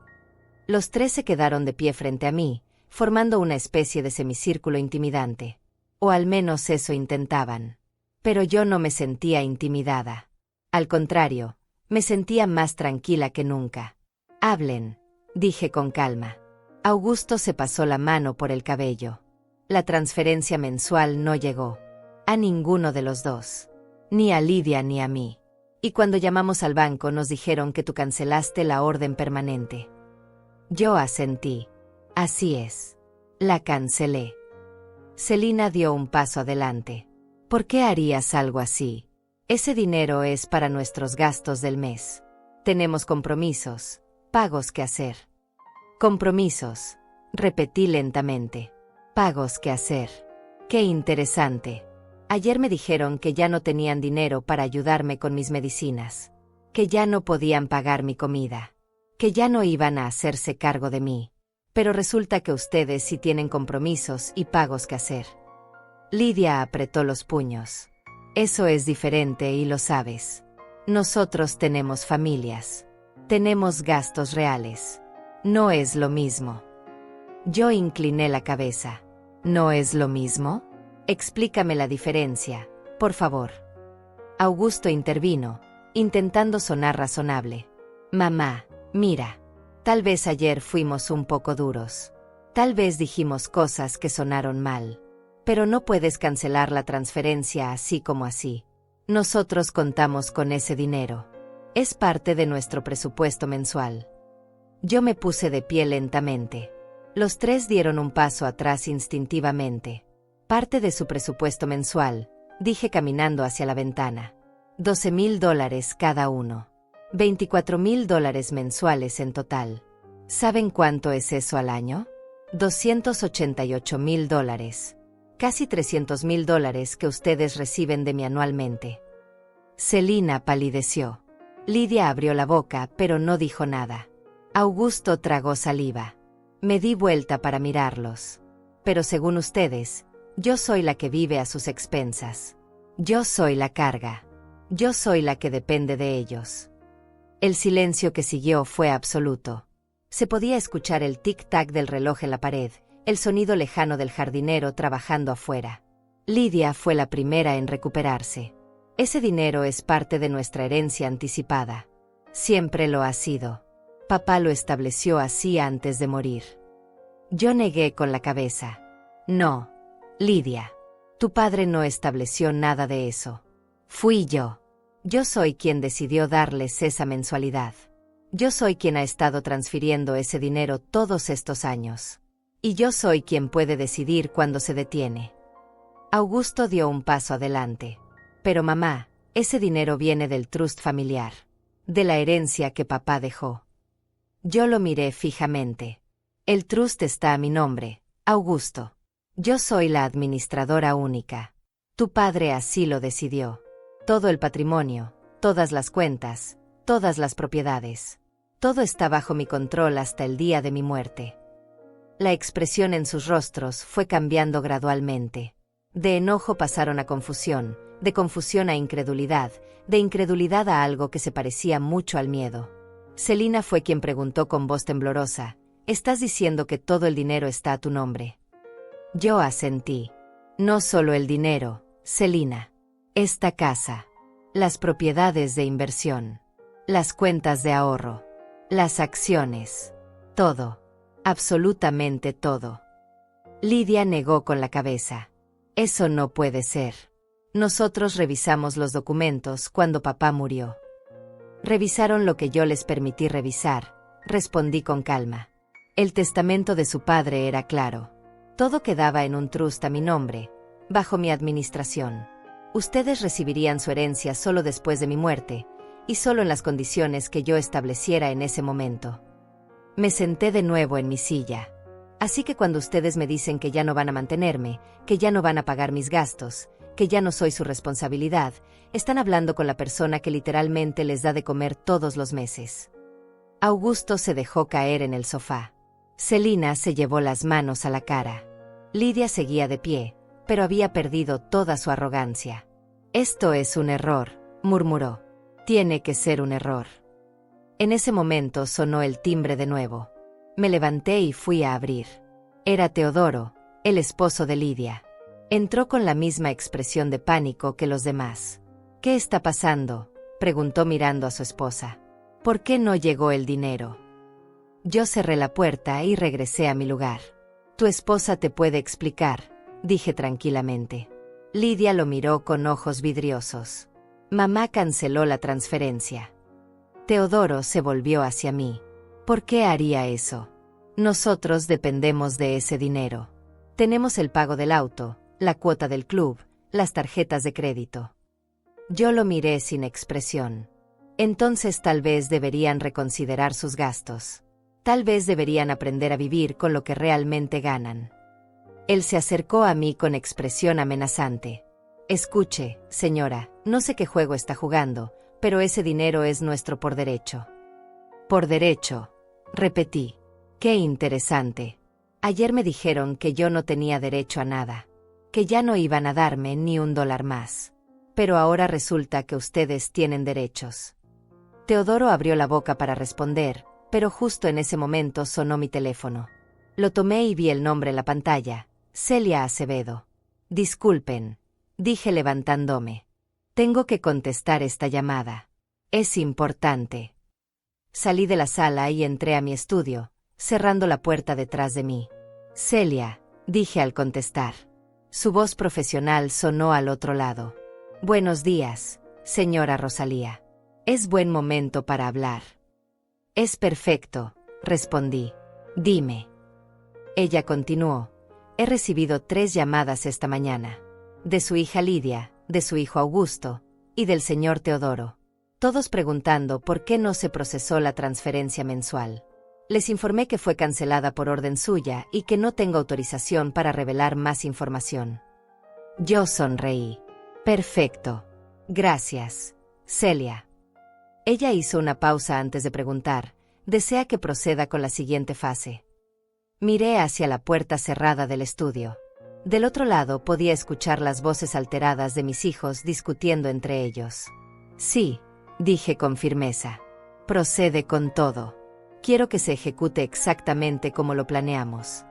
Los 3 se quedaron de pie frente a mí, formando una especie de semicírculo intimidante. O al menos eso intentaban. Pero yo no me sentía intimidada. Al contrario, me sentía más tranquila que nunca. «Hablen», dije con calma. Augusto se pasó la mano por el cabello. La transferencia mensual no llegó. A ninguno de los dos. Ni a Lidia ni a mí. Y cuando llamamos al banco nos dijeron que tú cancelaste la orden permanente. Yo asentí. Así es. La cancelé. Celina dio un paso adelante. ¿Por qué harías algo así? Ese dinero es para nuestros gastos del mes. Tenemos compromisos, pagos que hacer. Compromisos, repetí lentamente. Pagos que hacer. Qué interesante. Ayer me dijeron que ya no tenían dinero para ayudarme con mis medicinas, que ya no podían pagar mi comida, que ya no iban a hacerse cargo de mí. Pero resulta que ustedes sí tienen compromisos y pagos que hacer. Lidia apretó los puños. Eso es diferente y lo sabes. Nosotros tenemos familias. Tenemos gastos reales. No es lo mismo. Yo incliné la cabeza. ¿No es lo mismo? Explícame la diferencia, por favor. Augusto intervino, intentando sonar razonable. Mamá, mira. Tal vez ayer fuimos un poco duros. Tal vez dijimos cosas que sonaron mal. Pero no puedes cancelar la transferencia así como así. Nosotros contamos con ese dinero. Es parte de nuestro presupuesto mensual. Yo me puse de pie lentamente. Los 3 dieron un paso atrás instintivamente. Parte de su presupuesto mensual, dije caminando hacia la ventana. $12,000 cada uno. $24,000 mensuales en total. ¿Saben cuánto es eso al año? $288,000. Casi $300,000 que ustedes reciben de mí anualmente. Celina palideció. Lidia abrió la boca, pero no dijo nada. Augusto tragó saliva. Me di vuelta para mirarlos. Pero según ustedes, Yo soy la que vive a sus expensas. Yo soy la carga. Yo soy la que depende de ellos. El silencio que siguió fue absoluto. Se podía escuchar el tic-tac del reloj en la pared, el sonido lejano del jardinero trabajando afuera. Lidia fue la primera en recuperarse. Ese dinero es parte de nuestra herencia anticipada. Siempre lo ha sido. Papá lo estableció así antes de morir. Yo negué con la cabeza. No, Lidia. Tu padre no estableció nada de eso. Fui yo. Yo soy quien decidió darles esa mensualidad. Yo soy quien ha estado transfiriendo ese dinero todos estos años. Y yo soy quien puede decidir cuándo se detiene. Augusto dio un paso adelante. Pero mamá, ese dinero viene del trust familiar. De la herencia que papá dejó. Yo lo miré fijamente. El trust está a mi nombre, Augusto. Yo soy la administradora única. Tu padre así lo decidió. Todo el patrimonio, todas las cuentas, todas las propiedades. Todo está bajo mi control hasta el día de mi muerte. La expresión en sus rostros fue cambiando gradualmente. De enojo pasaron a confusión, de confusión a incredulidad, de incredulidad a algo que se parecía mucho al miedo. Celina fue quien preguntó con voz temblorosa, «¿Estás diciendo que todo el dinero está a tu nombre?» Yo asentí. No solo el dinero, Celina. Esta casa. Las propiedades de inversión. Las cuentas de ahorro. Las acciones. Todo. Absolutamente todo. Lidia negó con la cabeza. Eso no puede ser. Nosotros revisamos los documentos cuando papá murió. Revisaron lo que yo les permití revisar, respondí con calma. El testamento de su padre era claro. Todo quedaba en un trust a mi nombre, bajo mi administración. Ustedes recibirían su herencia solo después de mi muerte, y solo en las condiciones que yo estableciera en ese momento. Me senté de nuevo en mi silla. Así que cuando ustedes me dicen que ya no van a mantenerme, que ya no van a pagar mis gastos, que ya no soy su responsabilidad, están hablando con la persona que literalmente les da de comer todos los meses. Augusto se dejó caer en el sofá. Celina se llevó las manos a la cara. Lidia seguía de pie, pero había perdido toda su arrogancia. «Esto es un error», murmuró. «Tiene que ser un error». En ese momento sonó el timbre de nuevo. Me levanté y fui a abrir. Era Teodoro, el esposo de Lidia. Entró con la misma expresión de pánico que los demás. «¿Qué está pasando?», preguntó mirando a su esposa. «¿Por qué no llegó el dinero?». Yo cerré la puerta y regresé a mi lugar. «Tu esposa te puede explicar», dije tranquilamente. Lidia lo miró con ojos vidriosos. «Mamá canceló la transferencia». Teodoro se volvió hacia mí. «¿Por qué haría eso? Nosotros dependemos de ese dinero. Tenemos el pago del auto, la cuota del club, las tarjetas de crédito». Yo lo miré sin expresión. «Entonces tal vez deberían reconsiderar sus gastos. Tal vez deberían aprender a vivir con lo que realmente ganan». Él se acercó a mí con expresión amenazante. «Escuche, señora, no sé qué juego está jugando, pero ese dinero es nuestro por derecho». «Por derecho», repetí. «Qué interesante. Ayer me dijeron que yo no tenía derecho a nada, que ya no iban a darme ni $1 más. Pero ahora resulta que ustedes tienen derechos». Teodoro abrió la boca para responder, pero justo en ese momento sonó mi teléfono. Lo tomé y vi el nombre en la pantalla, Celia Acevedo. «Disculpen», dije levantándome. «Tengo que contestar esta llamada. Es importante». Salí de la sala y entré a mi estudio, cerrando la puerta detrás de mí. «Celia», dije al contestar. Su voz profesional sonó al otro lado. «Buenos días, señora Rosalía. Es buen momento para hablar». «Es perfecto», respondí. «Dime». Ella continuó. «He recibido 3 llamadas esta mañana. De su hija Lidia, de su hijo Augusto, y del señor Teodoro. Todos preguntando por qué no se procesó la transferencia mensual. Les informé que fue cancelada por orden suya y que no tengo autorización para revelar más información». Yo sonreí. «Perfecto. Gracias, Celia». Ella hizo una pausa antes de preguntar, «¿Desea que proceda con la siguiente fase?». Miré hacia la puerta cerrada del estudio. Del otro lado podía escuchar las voces alteradas de mis hijos discutiendo entre ellos. Sí, dije con firmeza. Procede con todo. Quiero que se ejecute exactamente como lo planeamos.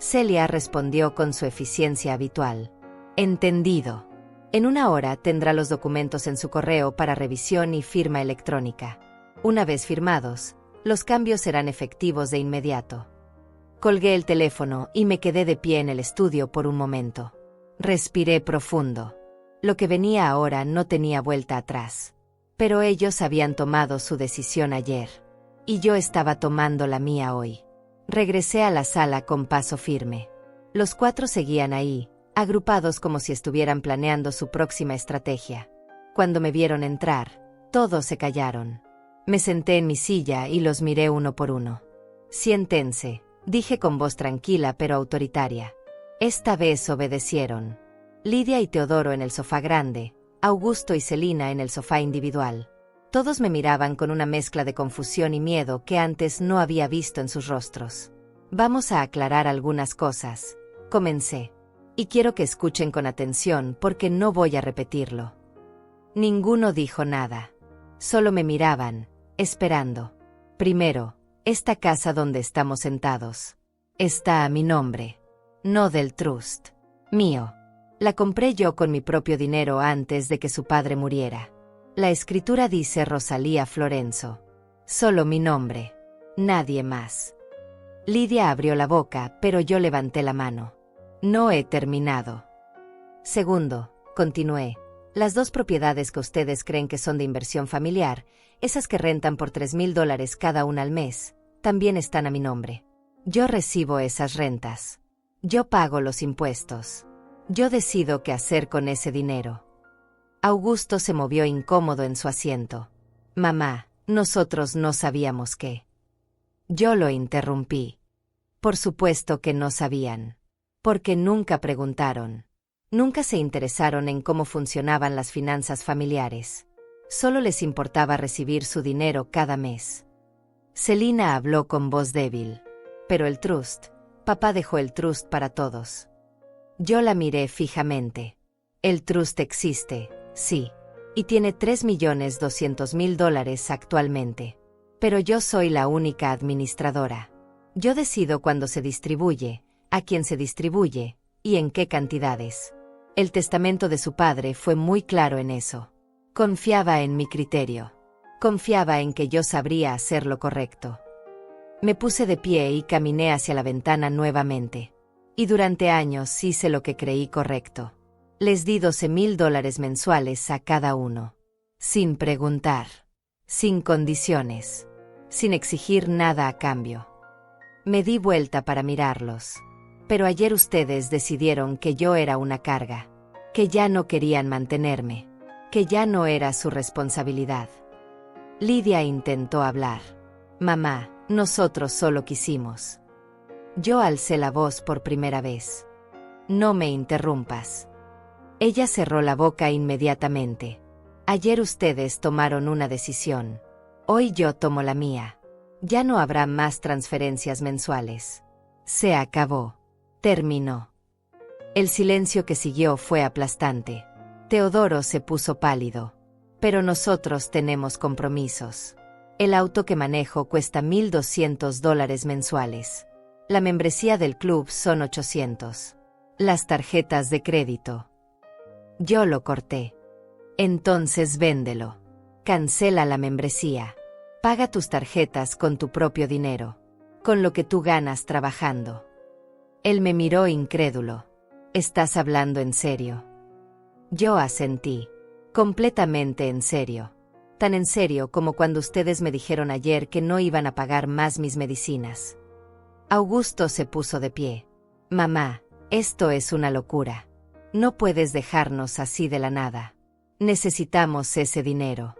Celia respondió con su eficiencia habitual. Entendido. En 1 hora tendrá los documentos en su correo para revisión y firma electrónica. Una vez firmados, los cambios serán efectivos de inmediato. Colgué el teléfono y me quedé de pie en el estudio por un momento. Respiré profundo. Lo que venía ahora no tenía vuelta atrás. Pero ellos habían tomado su decisión ayer. Y yo estaba tomando la mía hoy. Regresé a la sala con paso firme. Los 4 seguían ahí, agrupados como si estuvieran planeando su próxima estrategia. Cuando me vieron entrar, todos se callaron. Me senté en mi silla y los miré uno por uno. Siéntense, dije con voz tranquila pero autoritaria. Esta vez obedecieron. Lidia y Teodoro en el sofá grande, Augusto y Celina en el sofá individual. Todos me miraban con una mezcla de confusión y miedo que antes no había visto en sus rostros. Vamos a aclarar algunas cosas, comencé. Y quiero que escuchen con atención porque no voy a repetirlo. Ninguno dijo nada. Solo me miraban, esperando. Primero, esta casa donde estamos sentados. Está a mi nombre. No del trust. Mío. La compré yo con mi propio dinero antes de que su padre muriera. La escritura dice Rosalía Florenzo. Solo mi nombre. Nadie más. Lidia abrió la boca, pero yo levanté la mano. No he terminado. Segundo, continué. Las 2 propiedades que ustedes creen que son de inversión familiar, esas que rentan por $3,000 cada una al mes, también están a mi nombre. Yo recibo esas rentas. Yo pago los impuestos. Yo decido qué hacer con ese dinero. Augusto se movió incómodo en su asiento. Mamá, nosotros no sabíamos qué. Yo lo interrumpí. Por supuesto que no sabían. Porque nunca preguntaron. Nunca se interesaron en cómo funcionaban las finanzas familiares. Solo les importaba recibir su dinero cada mes. Celina habló con voz débil. Pero el trust, papá dejó el trust para todos. Yo la miré fijamente. El trust existe, sí, y tiene $3,200,000 actualmente. Pero yo soy la única administradora. Yo decido cuándo se distribuye, a quién se distribuye, y en qué cantidades. El testamento de su padre fue muy claro en eso. Confiaba en mi criterio. Confiaba en que yo sabría hacer lo correcto. Me puse de pie y caminé hacia la ventana nuevamente. Y durante años hice lo que creí correcto. Les di $12,000 mensuales a cada uno. Sin preguntar. Sin condiciones. Sin exigir nada a cambio. Me di vuelta para mirarlos. Pero ayer ustedes decidieron que yo era una carga. Que ya no querían mantenerme. Que ya no era su responsabilidad. Lidia intentó hablar. Mamá, nosotros solo quisimos. Yo alcé la voz por primera vez. No me interrumpas. Ella cerró la boca inmediatamente. Ayer ustedes tomaron una decisión. Hoy yo tomo la mía. Ya no habrá más transferencias mensuales. Se acabó. Terminó. El silencio que siguió fue aplastante. Teodoro se puso pálido. Pero nosotros tenemos compromisos. El auto que manejo cuesta $1,200 mensuales. La membresía del club son $800. Las tarjetas de crédito. Yo lo corté. Entonces véndelo. Cancela la membresía. Paga tus tarjetas con tu propio dinero. Con lo que tú ganas trabajando. Él me miró incrédulo. ¿Estás hablando en serio? Yo asentí. Completamente en serio. Tan en serio como cuando ustedes me dijeron ayer que no iban a pagar más mis medicinas. Augusto se puso de pie. Mamá, esto es una locura. No puedes dejarnos así de la nada. Necesitamos ese dinero.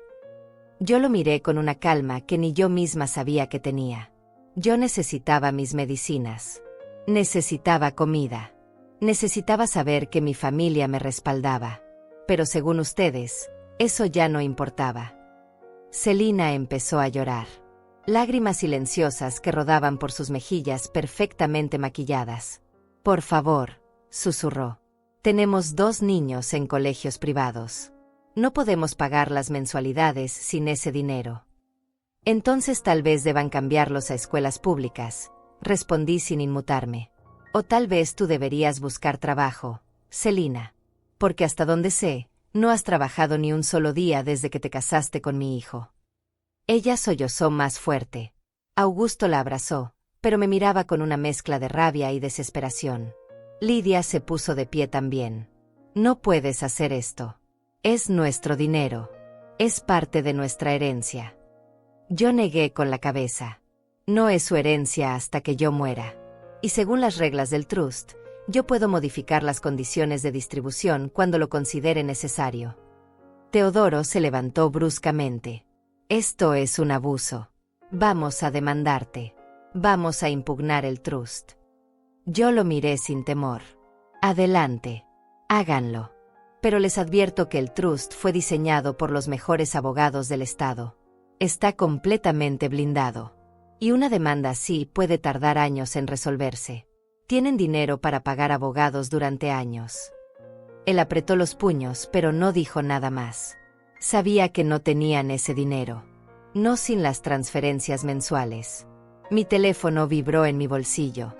Yo lo miré con una calma que ni yo misma sabía que tenía. Yo necesitaba mis medicinas. Necesitaba comida. Necesitaba saber que mi familia me respaldaba. Pero según ustedes, eso ya no importaba. Celina empezó a llorar. Lágrimas silenciosas que rodaban por sus mejillas perfectamente maquilladas. Por favor, susurró. Tenemos 2 niños en colegios privados. No podemos pagar las mensualidades sin ese dinero. Entonces tal vez deban cambiarlos a escuelas públicas, respondí sin inmutarme. O tal vez tú deberías buscar trabajo, Celina. Porque hasta donde sé, no has trabajado ni un solo día desde que te casaste con mi hijo. Ella sollozó más fuerte. Augusto la abrazó, pero me miraba con una mezcla de rabia y desesperación. Lidia se puso de pie también. No puedes hacer esto. Es nuestro dinero. Es parte de nuestra herencia. Yo negué con la cabeza. No es su herencia hasta que yo muera. Y según las reglas del trust, yo puedo modificar las condiciones de distribución cuando lo considere necesario. Teodoro se levantó bruscamente. Esto es un abuso. Vamos a demandarte. Vamos a impugnar el trust. Yo lo miré sin temor. Adelante. Háganlo. Pero les advierto que el trust fue diseñado por los mejores abogados del Estado. Está completamente blindado. Y una demanda así puede tardar años en resolverse. Tienen dinero para pagar abogados durante años. Él apretó los puños, pero no dijo nada más. Sabía que no tenían ese dinero. No sin las transferencias mensuales. Mi teléfono vibró en mi bolsillo.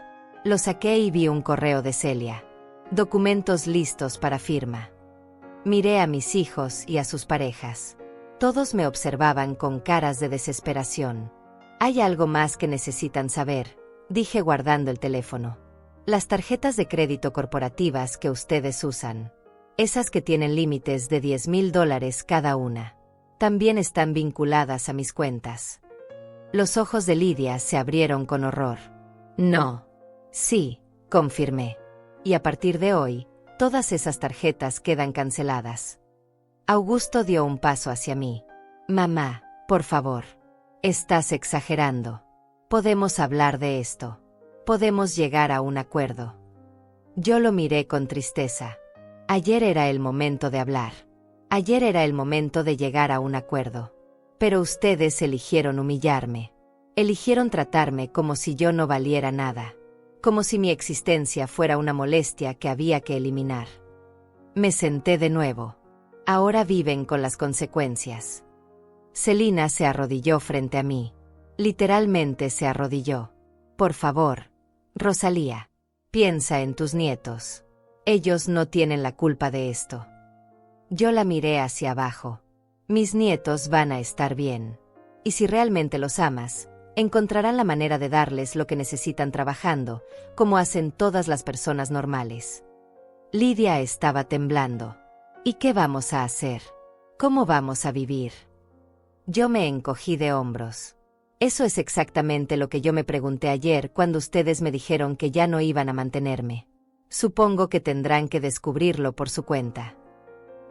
Lo saqué y vi un correo de Celia. Documentos listos para firma. Miré a mis hijos y a sus parejas. Todos me observaban con caras de desesperación. Hay algo más que necesitan saber, dije guardando el teléfono. Las tarjetas de crédito corporativas que ustedes usan. Esas que tienen límites de $10,000 cada una. También están vinculadas a mis cuentas. Los ojos de Lidia se abrieron con horror. No. Sí, confirmé. Y a partir de hoy, todas esas tarjetas quedan canceladas. Augusto dio un paso hacia mí. Mamá, por favor. Estás exagerando. Podemos hablar de esto. Podemos llegar a un acuerdo. Yo lo miré con tristeza. Ayer era el momento de hablar. Ayer era el momento de llegar a un acuerdo. Pero ustedes eligieron humillarme. Eligieron tratarme como si yo no valiera nada. Como si mi existencia fuera una molestia que había que eliminar. Me senté de nuevo. Ahora viven con las consecuencias. Celina se arrodilló frente a mí. Literalmente se arrodilló. Por favor, Rosalía, piensa en tus nietos. Ellos no tienen la culpa de esto. Yo la miré hacia abajo. Mis nietos van a estar bien. Y si realmente los amas, encontrarán la manera de darles lo que necesitan trabajando, como hacen todas las personas normales. Lidia estaba temblando. ¿Y qué vamos a hacer? ¿Cómo vamos a vivir? Yo me encogí de hombros. Eso es exactamente lo que yo me pregunté ayer cuando ustedes me dijeron que ya no iban a mantenerme. Supongo que tendrán que descubrirlo por su cuenta.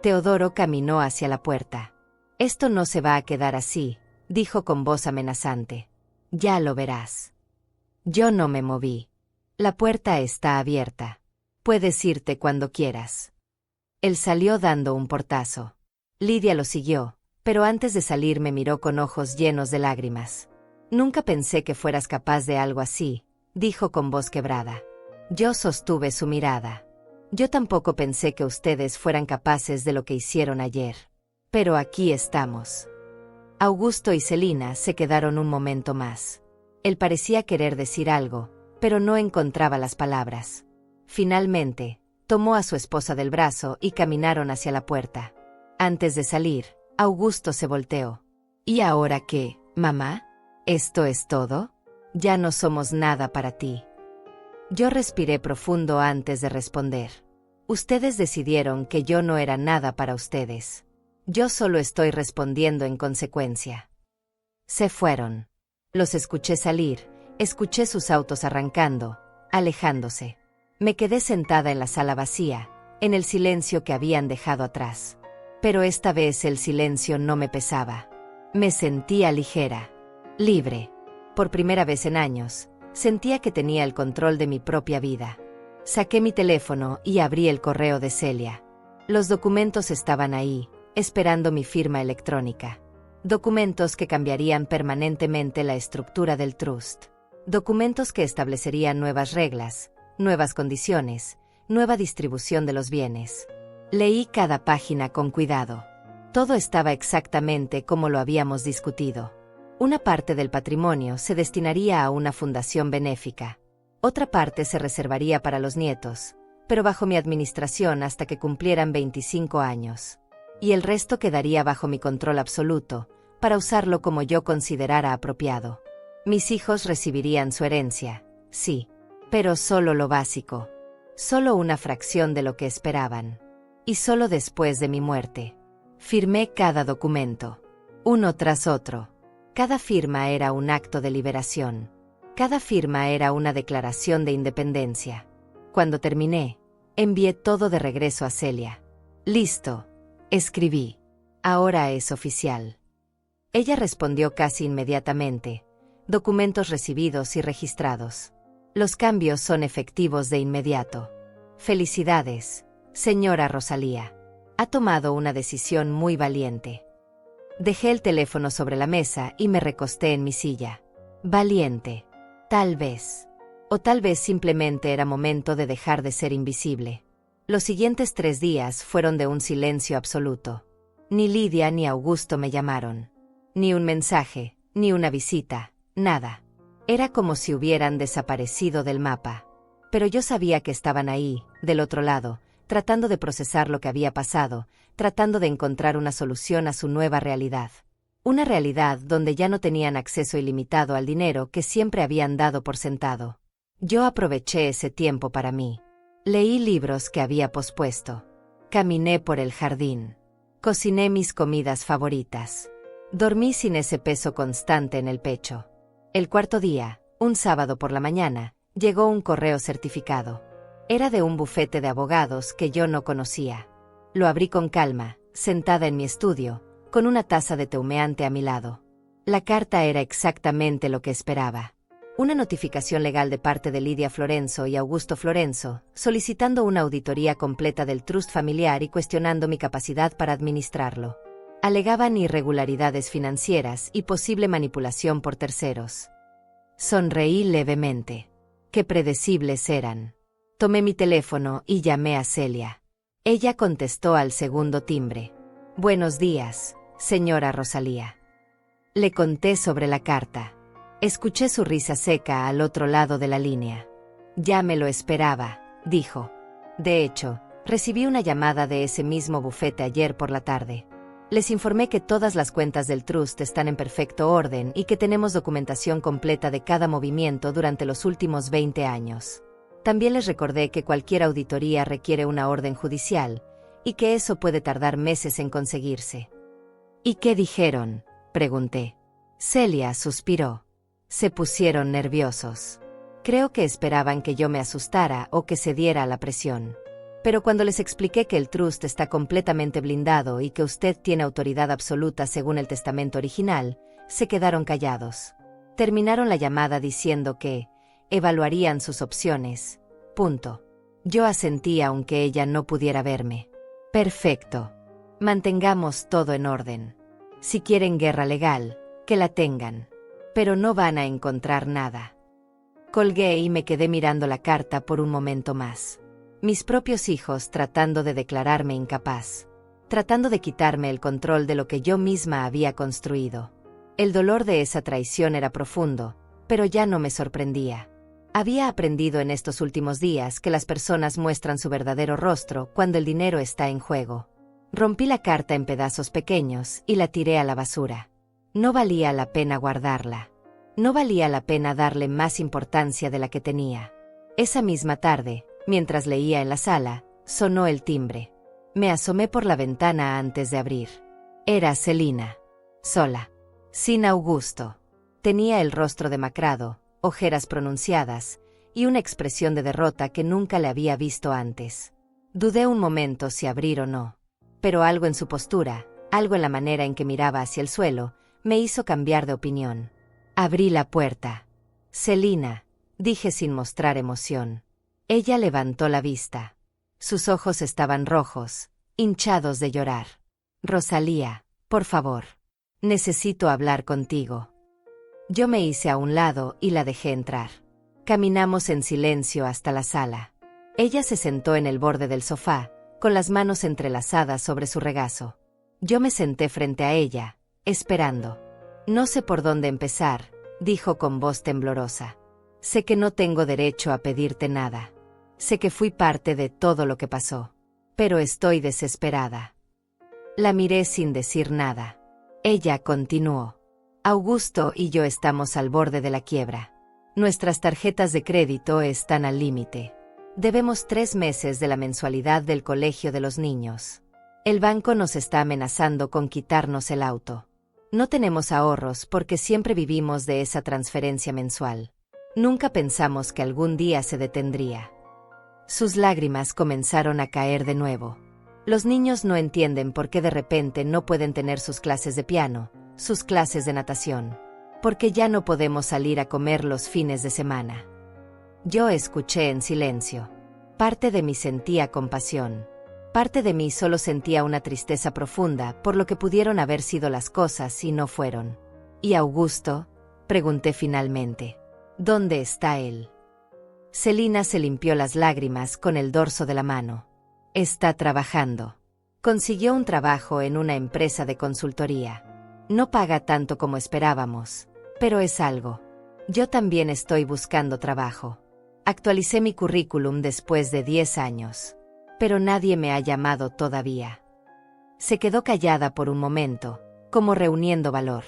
Teodoro caminó hacia la puerta. Esto no se va a quedar así, dijo con voz amenazante. Ya lo verás. Yo no me moví. La puerta está abierta. Puedes irte cuando quieras. Él salió dando un portazo. Lidia lo siguió, pero antes de salir me miró con ojos llenos de lágrimas. Nunca pensé que fueras capaz de algo así, dijo con voz quebrada. Yo sostuve su mirada. Yo tampoco pensé que ustedes fueran capaces de lo que hicieron ayer. Pero aquí estamos. Augusto y Celina se quedaron un momento más. Él parecía querer decir algo, pero no encontraba las palabras. Finalmente, tomó a su esposa del brazo y caminaron hacia la puerta. Antes de salir, Augusto se volteó. ¿Y ahora qué, mamá? ¿Esto es todo? Ya no somos nada para ti. Yo respiré profundo antes de responder. Ustedes decidieron que yo no era nada para ustedes. Yo solo estoy respondiendo en consecuencia. Se fueron. Los escuché salir, escuché sus autos arrancando, alejándose. Me quedé sentada en la sala vacía, en el silencio que habían dejado atrás. Pero esta vez el silencio no me pesaba. Me sentía ligera, libre. Por primera vez en años, sentía que tenía el control de mi propia vida. Saqué mi teléfono y abrí el correo de Celia. Los documentos estaban ahí, esperando mi firma electrónica. Documentos que cambiarían permanentemente la estructura del trust. Documentos que establecerían nuevas reglas, nuevas condiciones, nueva distribución de los bienes. Leí cada página con cuidado. Todo estaba exactamente como lo habíamos discutido. Una parte del patrimonio se destinaría a una fundación benéfica. Otra parte se reservaría para los nietos, pero bajo mi administración hasta que cumplieran 25 años. Y el resto quedaría bajo mi control absoluto, para usarlo como yo considerara apropiado. Mis hijos recibirían su herencia, sí, pero solo lo básico. Solo una fracción de lo que esperaban. Y solo después de mi muerte. Firmé cada documento, uno tras otro. Cada firma era un acto de liberación. Cada firma era una declaración de independencia. Cuando terminé, envié todo de regreso a Celia. Listo, escribí. Ahora es oficial. Ella respondió casi inmediatamente. Documentos recibidos y registrados. Los cambios son efectivos de inmediato. Felicidades, señora Rosalía. Ha tomado una decisión muy valiente. Dejé el teléfono sobre la mesa y me recosté en mi silla. Valiente. Tal vez. O tal vez simplemente era momento de dejar de ser invisible. Los siguientes 3 días fueron de un silencio absoluto. Ni Lidia ni Augusto me llamaron. Ni un mensaje, ni una visita, nada. Era como si hubieran desaparecido del mapa. Pero yo sabía que estaban ahí, del otro lado, tratando de procesar lo que había pasado, tratando de encontrar una solución a su nueva realidad. Una realidad donde ya no tenían acceso ilimitado al dinero que siempre habían dado por sentado. Yo aproveché ese tiempo para mí. Leí libros que había pospuesto. Caminé por el jardín. Cociné mis comidas favoritas. Dormí sin ese peso constante en el pecho. El 4.º día, un sábado por la mañana, llegó un correo certificado. Era de un bufete de abogados que yo no conocía. Lo abrí con calma, sentada en mi estudio, con una taza de té humeante a mi lado. La carta era exactamente lo que esperaba. Una notificación legal de parte de Lidia Florenzo y Augusto Florenzo, solicitando una auditoría completa del trust familiar y cuestionando mi capacidad para administrarlo. Alegaban irregularidades financieras y posible manipulación por terceros. Sonreí levemente. Qué predecibles eran. Tomé mi teléfono y llamé a Celia. Ella contestó al segundo timbre. Buenos días, señora Rosalía. Le conté sobre la carta. Escuché su risa seca al otro lado de la línea. Ya me lo esperaba, dijo. De hecho, recibí una llamada de ese mismo bufete ayer por la tarde. Les informé que todas las cuentas del trust están en perfecto orden y que tenemos documentación completa de cada movimiento durante los últimos 20 años. También les recordé que cualquier auditoría requiere una orden judicial, y que eso puede tardar meses en conseguirse. ¿Y qué dijeron?, pregunté. Celia suspiró. Se pusieron nerviosos. Creo que esperaban que yo me asustara o que cediera a la presión. Pero cuando les expliqué que el trust está completamente blindado y que usted tiene autoridad absoluta según el testamento original, se quedaron callados. Terminaron la llamada diciendo que evaluarían sus opciones. Punto. Yo asentí aunque ella no pudiera verme. Perfecto. Mantengamos todo en orden. Si quieren guerra legal, que la tengan. Pero no van a encontrar nada. Colgué y me quedé mirando la carta por un momento más. Mis propios hijos tratando de declararme incapaz. Tratando de quitarme el control de lo que yo misma había construido. El dolor de esa traición era profundo, pero ya no me sorprendía. Había aprendido en estos últimos días que las personas muestran su verdadero rostro cuando el dinero está en juego. Rompí la carta en pedazos pequeños y la tiré a la basura. No valía la pena guardarla. No valía la pena darle más importancia de la que tenía. Esa misma tarde, mientras leía en la sala, sonó el timbre. Me asomé por la ventana antes de abrir. Era Celina. Sola. Sin Augusto. Tenía el rostro demacrado, ojeras pronunciadas, y una expresión de derrota que nunca le había visto antes. Dudé un momento si abrir o no. Pero algo en su postura, algo en la manera en que miraba hacia el suelo, me hizo cambiar de opinión. Abrí la puerta. Celina, dije sin mostrar emoción. Ella levantó la vista. Sus ojos estaban rojos, hinchados de llorar. Rosalía, por favor. Necesito hablar contigo. Yo me hice a un lado y la dejé entrar. Caminamos en silencio hasta la sala. Ella se sentó en el borde del sofá, con las manos entrelazadas sobre su regazo. Yo me senté frente a ella, esperando. No sé por dónde empezar, dijo con voz temblorosa. Sé que no tengo derecho a pedirte nada. Sé que fui parte de todo lo que pasó. Pero estoy desesperada. La miré sin decir nada. Ella continuó. Augusto y yo estamos al borde de la quiebra. Nuestras tarjetas de crédito están al límite. Debemos 3 meses de la mensualidad del colegio de los niños. El banco nos está amenazando con quitarnos el auto. No tenemos ahorros porque siempre vivimos de esa transferencia mensual. Nunca pensamos que algún día se detendría. Sus lágrimas comenzaron a caer de nuevo. Los niños no entienden por qué de repente no pueden tener sus clases de piano, sus clases de natación. Porque ya no podemos salir a comer los fines de semana. Yo escuché en silencio. Parte de mí sentía compasión. Parte de mí solo sentía una tristeza profunda por lo que pudieron haber sido las cosas y no fueron. ¿Y Augusto? Pregunté finalmente. ¿Dónde está él? Celina se limpió las lágrimas con el dorso de la mano. Está trabajando. Consiguió un trabajo en una empresa de consultoría. No paga tanto como esperábamos, pero es algo. Yo también estoy buscando trabajo. Actualicé mi currículum después de 10 años. Pero nadie me ha llamado todavía. Se quedó callada por un momento, como reuniendo valor.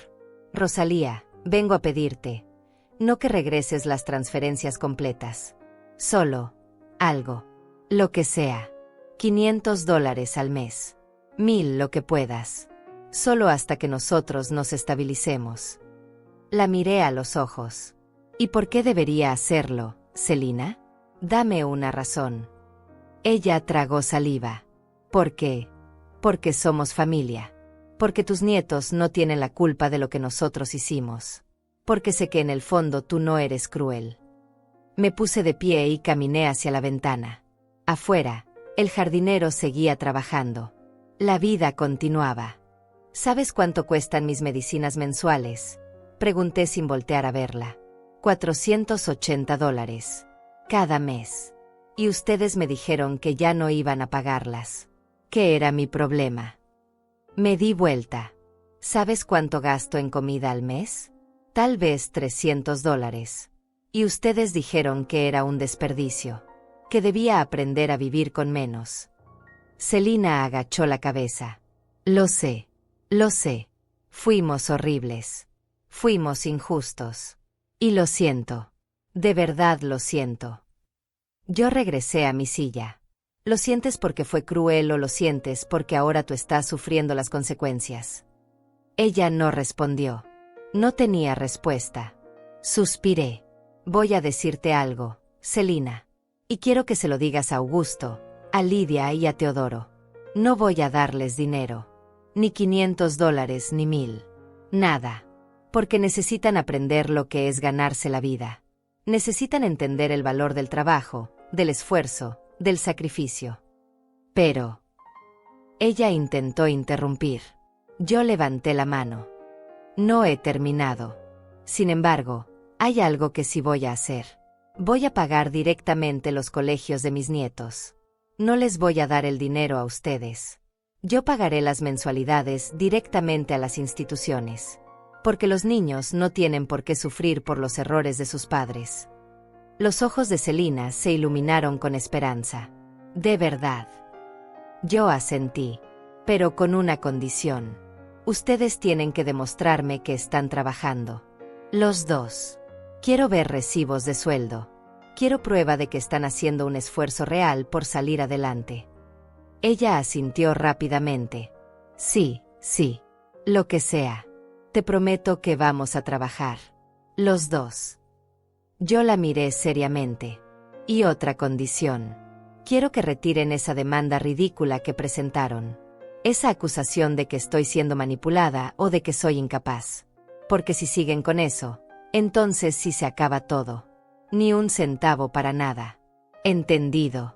Rosalía, vengo a pedirte. No que regreses las transferencias completas. Solo, algo. Lo que sea. $500 al mes. 1000 lo que puedas. Solo hasta que nosotros nos estabilicemos. La miré a los ojos. ¿Y por qué debería hacerlo, Celina? Dame una razón. Ella tragó saliva. ¿Por qué? Porque somos familia. Porque tus nietos no tienen la culpa de lo que nosotros hicimos. Porque sé que en el fondo tú no eres cruel. Me puse de pie y caminé hacia la ventana. Afuera, el jardinero seguía trabajando. La vida continuaba. ¿Sabes cuánto cuestan mis medicinas mensuales? Pregunté sin voltear a verla. $480. Cada mes. Y ustedes me dijeron que ya no iban a pagarlas. ¿Qué era mi problema? Me di vuelta. ¿Sabes cuánto gasto en comida al mes? Tal vez $300. Y ustedes dijeron que era un desperdicio. Que debía aprender a vivir con menos. Celina agachó la cabeza. Lo sé. Lo sé. Fuimos horribles. Fuimos injustos. Y lo siento. De verdad lo siento. Yo regresé a mi silla. ¿Lo sientes porque fue cruel o lo sientes porque ahora tú estás sufriendo las consecuencias? Ella no respondió. No tenía respuesta. Suspiré. Voy a decirte algo, Celina. Y quiero que se lo digas a Augusto, a Lidia y a Teodoro. No voy a darles dinero. Ni $500 ni 1000. Nada. Porque necesitan aprender lo que es ganarse la vida. Necesitan entender el valor del trabajo, del esfuerzo, del sacrificio. Pero... Ella intentó interrumpir. Yo levanté la mano. No he terminado. Sin embargo, hay algo que sí voy a hacer. Voy a pagar directamente los colegios de mis nietos. No les voy a dar el dinero a ustedes. Yo pagaré las mensualidades directamente a las instituciones. Porque los niños no tienen por qué sufrir por los errores de sus padres. Los ojos de Celina se iluminaron con esperanza. De verdad. Yo asentí. Pero con una condición. Ustedes tienen que demostrarme que están trabajando. Los dos. Quiero ver recibos de sueldo. Quiero prueba de que están haciendo un esfuerzo real por salir adelante. Ella asintió rápidamente. Sí, sí. Lo que sea. Te prometo que vamos a trabajar. Los dos. Yo la miré seriamente. Y otra condición. Quiero que retiren esa demanda ridícula que presentaron. Esa acusación de que estoy siendo manipulada o de que soy incapaz. Porque si siguen con eso, entonces sí se acaba todo. Ni un centavo para nada. Entendido.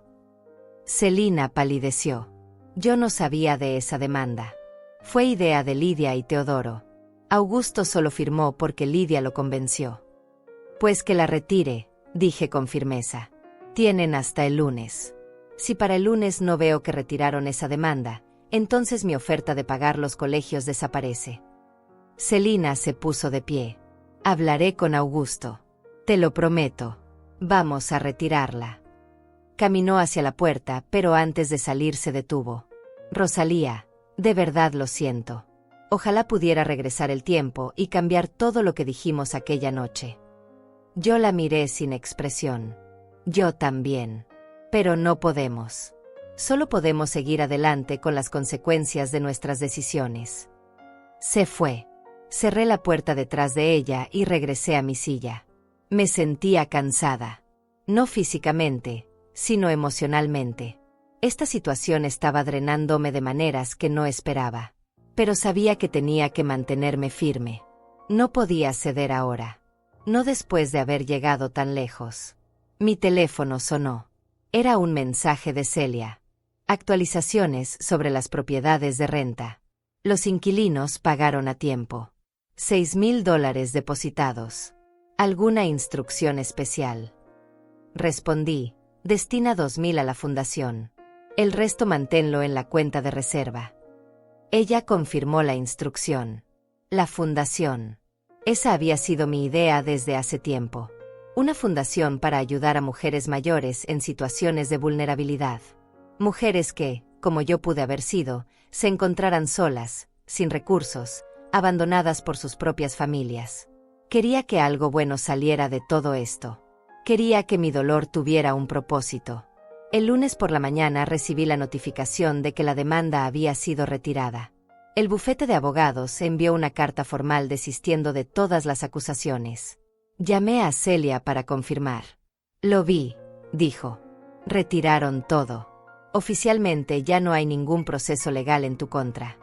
Celina palideció. Yo no sabía de esa demanda. Fue idea de Lidia y Teodoro. Augusto solo firmó porque Lidia lo convenció. Pues que la retire, dije con firmeza. Tienen hasta el lunes. Si para el lunes no veo que retiraron esa demanda, entonces mi oferta de pagar los colegios desaparece. Celina se puso de pie. Hablaré con Augusto. Te lo prometo. Vamos a retirarla. Caminó hacia la puerta, pero antes de salir se detuvo. Rosalía, de verdad lo siento. Ojalá pudiera regresar el tiempo y cambiar todo lo que dijimos aquella noche. Yo la miré sin expresión. Yo también. Pero no podemos. Solo podemos seguir adelante con las consecuencias de nuestras decisiones. Se fue. Cerré la puerta detrás de ella y regresé a mi silla. Me sentía cansada. No físicamente, sino emocionalmente. Esta situación estaba drenándome de maneras que no esperaba. Pero sabía que tenía que mantenerme firme. No podía ceder ahora. No después de haber llegado tan lejos. Mi teléfono sonó. Era un mensaje de Celia. Actualizaciones sobre las propiedades de renta. Los inquilinos pagaron a tiempo. $6,000 depositados. ¿Alguna instrucción especial? Respondí, destina 2,000 a la fundación. El resto manténlo en la cuenta de reserva. Ella confirmó la instrucción. La fundación. Esa había sido mi idea desde hace tiempo. Una fundación para ayudar a mujeres mayores en situaciones de vulnerabilidad. Mujeres que, como yo pude haber sido, se encontraran solas, sin recursos, abandonadas por sus propias familias. Quería que algo bueno saliera de todo esto. Quería que mi dolor tuviera un propósito. El lunes por la mañana recibí la notificación de que la demanda había sido retirada. El bufete de abogados envió una carta formal desistiendo de todas las acusaciones. Llamé a Celia para confirmar. Lo vi, dijo. Retiraron todo. Oficialmente ya no hay ningún proceso legal en tu contra.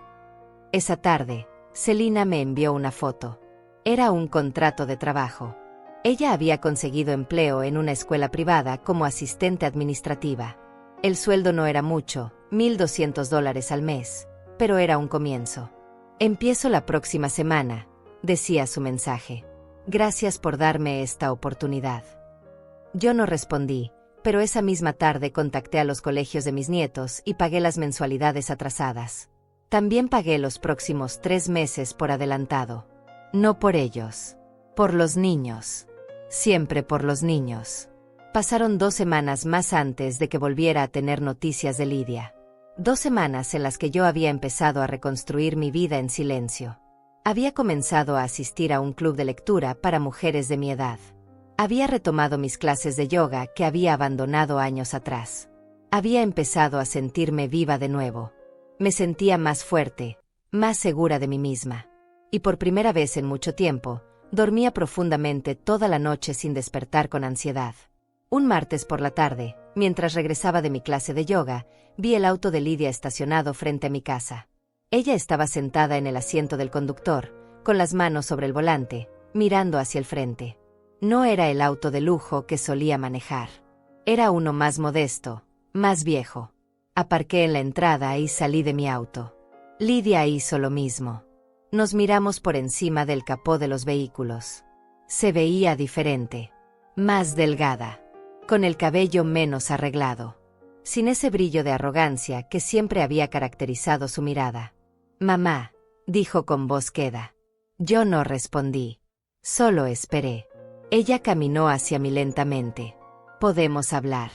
Esa tarde, Celina me envió una foto. Era un contrato de trabajo. Ella había conseguido empleo en una escuela privada como asistente administrativa. El sueldo no era mucho, $1,200 al mes, pero era un comienzo. Empiezo la próxima semana, decía su mensaje. Gracias por darme esta oportunidad. Yo no respondí, pero esa misma tarde contacté a los colegios de mis nietos y pagué las mensualidades atrasadas. También pagué los próximos 3 meses por adelantado. No por ellos. Por los niños. Siempre por los niños. Pasaron 2 semanas más antes de que volviera a tener noticias de Lidia. 2 semanas en las que yo había empezado a reconstruir mi vida en silencio. Había comenzado a asistir a un club de lectura para mujeres de mi edad. Había retomado mis clases de yoga que había abandonado años atrás. Había empezado a sentirme viva de nuevo. Me sentía más fuerte, más segura de mí misma. Y por primera vez en mucho tiempo, dormía profundamente toda la noche sin despertar con ansiedad. Un martes por la tarde, mientras regresaba de mi clase de yoga, vi el auto de Lidia estacionado frente a mi casa. Ella estaba sentada en el asiento del conductor, con las manos sobre el volante, mirando hacia el frente. No era el auto de lujo que solía manejar. Era uno más modesto, más viejo. Aparqué en la entrada y salí de mi auto. Lidia hizo lo mismo. Nos miramos por encima del capó de los vehículos. Se veía diferente. Más delgada. Con el cabello menos arreglado. Sin ese brillo de arrogancia que siempre había caracterizado su mirada. Mamá, dijo con voz queda. Yo no respondí. Solo esperé. Ella caminó hacia mí lentamente. ¿Podemos hablar?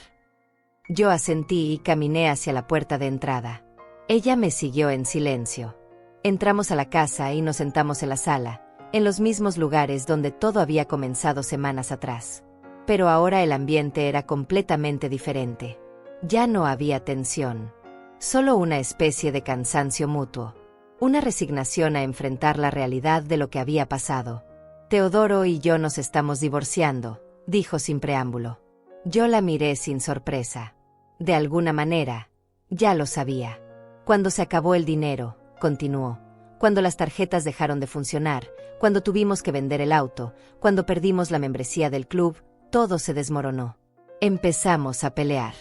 Yo asentí y caminé hacia la puerta de entrada. Ella me siguió en silencio. Entramos a la casa y nos sentamos en la sala, en los mismos lugares donde todo había comenzado semanas atrás. Pero ahora el ambiente era completamente diferente. Ya no había tensión. Solo una especie de cansancio mutuo. Una resignación a enfrentar la realidad de lo que había pasado. Teodoro y yo nos estamos divorciando, dijo sin preámbulo. Yo la miré sin sorpresa. De alguna manera, ya lo sabía. Cuando se acabó el dinero, continuó. Cuando las tarjetas dejaron de funcionar, cuando tuvimos que vender el auto, cuando perdimos la membresía del club, todo se desmoronó. Empezamos a pelear.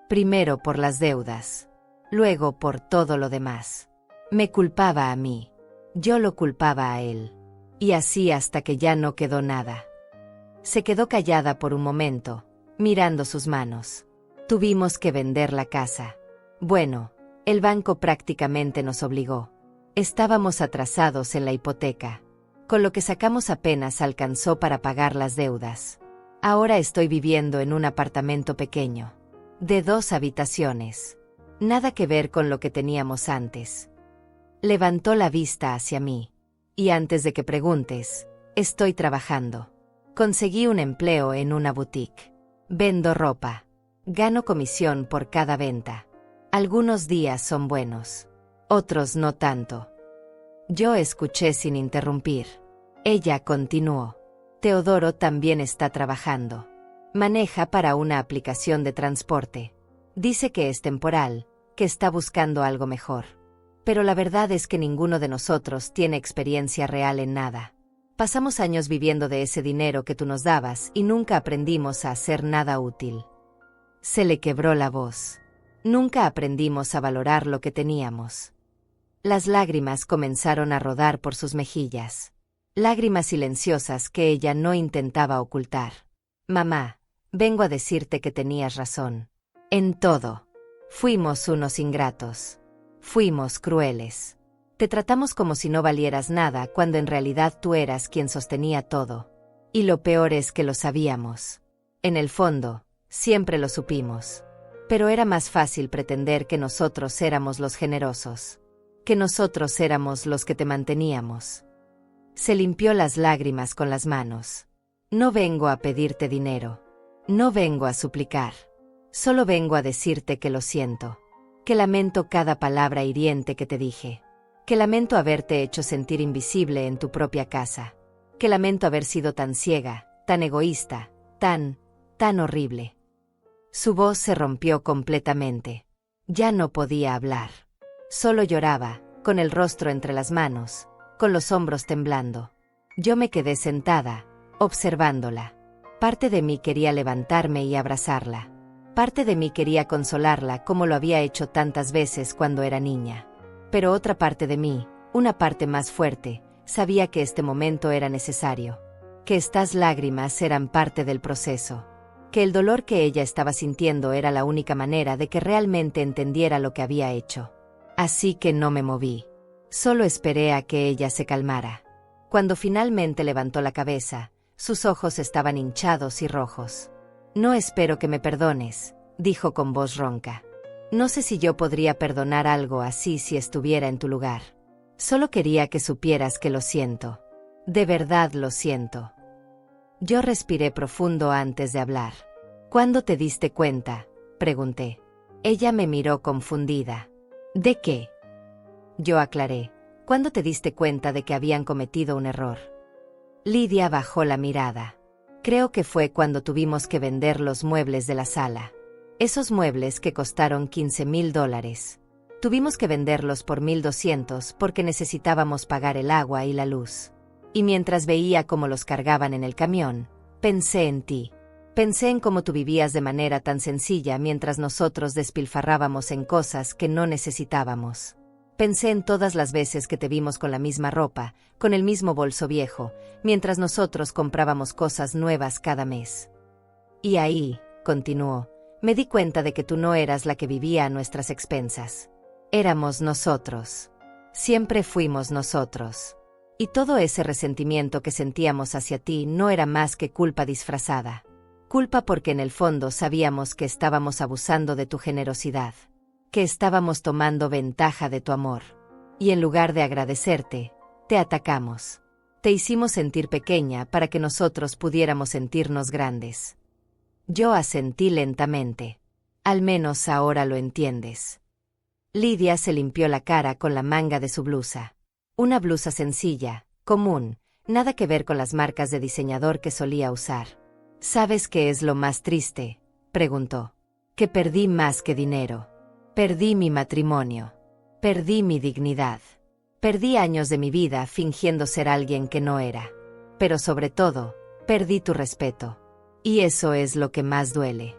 Primero por las deudas. Luego por todo lo demás. Me culpaba a mí. Yo lo culpaba a él. Y así hasta que ya no quedó nada. Se quedó callada por un momento. mirando sus manos. Tuvimos que vender la casa. Bueno, el banco prácticamente nos obligó. Estábamos atrasados en la hipoteca. Con lo que sacamos apenas alcanzó para pagar las deudas. Ahora estoy viviendo en un apartamento pequeño, de 2 habitaciones. Nada que ver con lo que teníamos antes. Levantó la vista hacia mí. Y antes de que preguntes, estoy trabajando. Conseguí un empleo en una boutique. Vendo ropa. Gano comisión por cada venta. Algunos días son buenos. Otros no tanto. Yo escuché sin interrumpir. Ella continuó. Teodoro también está trabajando. Maneja para una aplicación de transporte. Dice que es temporal, que está buscando algo mejor. Pero la verdad es que ninguno de nosotros tiene experiencia real en nada. Pasamos años viviendo de ese dinero que tú nos dabas y nunca aprendimos a hacer nada útil. Se le quebró la voz. Nunca aprendimos a valorar lo que teníamos. Las lágrimas comenzaron a rodar por sus mejillas. Lágrimas silenciosas que ella no intentaba ocultar. Mamá, vengo a decirte que tenías razón. En todo. Fuimos unos ingratos. Fuimos crueles. Te tratamos como si no valieras nada cuando en realidad tú eras quien sostenía todo. Y lo peor es que lo sabíamos. En el fondo, siempre lo supimos. Pero era más fácil pretender que nosotros éramos los generosos. Que nosotros éramos los que te manteníamos. Se limpió las lágrimas con las manos. No vengo a pedirte dinero. No vengo a suplicar. Solo vengo a decirte que lo siento. Que lamento cada palabra hiriente que te dije. Que lamento haberte hecho sentir invisible en tu propia casa. Que lamento haber sido tan ciega, tan egoísta, tan horrible. Su voz se rompió completamente. Ya no podía hablar. Solo lloraba, con el rostro entre las manos, con los hombros temblando. Yo me quedé sentada, observándola. Parte de mí quería levantarme y abrazarla. Parte de mí quería consolarla como lo había hecho tantas veces cuando era niña. Pero otra parte de mí, una parte más fuerte, sabía que este momento era necesario. Que estas lágrimas eran parte del proceso. Que el dolor que ella estaba sintiendo era la única manera de que realmente entendiera lo que había hecho. Así que no me moví. Solo esperé a que ella se calmara. Cuando finalmente levantó la cabeza, sus ojos estaban hinchados y rojos. No espero que me perdones, dijo con voz ronca. No sé si yo podría perdonar algo así si estuviera en tu lugar. Solo quería que supieras que lo siento. De verdad lo siento. Yo respiré profundo antes de hablar. ¿Cuándo te diste cuenta?, pregunté. Ella me miró confundida. ¿De qué? Yo aclaré. ¿Cuándo te diste cuenta de que habían cometido un error? Lidia bajó la mirada. Creo que fue cuando tuvimos que vender los muebles de la sala. Esos muebles que costaron $15,000. Tuvimos que venderlos por 1,200 porque necesitábamos pagar el agua y la luz. Y mientras veía cómo los cargaban en el camión, pensé en ti. Pensé en cómo tú vivías de manera tan sencilla mientras nosotros despilfarrábamos en cosas que no necesitábamos. Pensé en todas las veces que te vimos con la misma ropa, con el mismo bolso viejo, mientras nosotros comprábamos cosas nuevas cada mes. Y ahí, continuó, me di cuenta de que tú no eras la que vivía a nuestras expensas. Éramos nosotros. Siempre fuimos nosotros. Y todo ese resentimiento que sentíamos hacia ti no era más que culpa disfrazada. Culpa porque en el fondo sabíamos que estábamos abusando de tu generosidad. Que estábamos tomando ventaja de tu amor. Y en lugar de agradecerte, te atacamos. Te hicimos sentir pequeña para que nosotros pudiéramos sentirnos grandes. Yo asentí lentamente. Al menos ahora lo entiendes. Lidia se limpió la cara con la manga de su blusa. Una blusa sencilla, común, nada que ver con las marcas de diseñador que solía usar. ¿Sabes qué es lo más triste?, preguntó. Que perdí más que dinero. Perdí mi matrimonio. Perdí mi dignidad. Perdí años de mi vida fingiendo ser alguien que no era. Pero sobre todo, perdí tu respeto. Y eso es lo que más duele.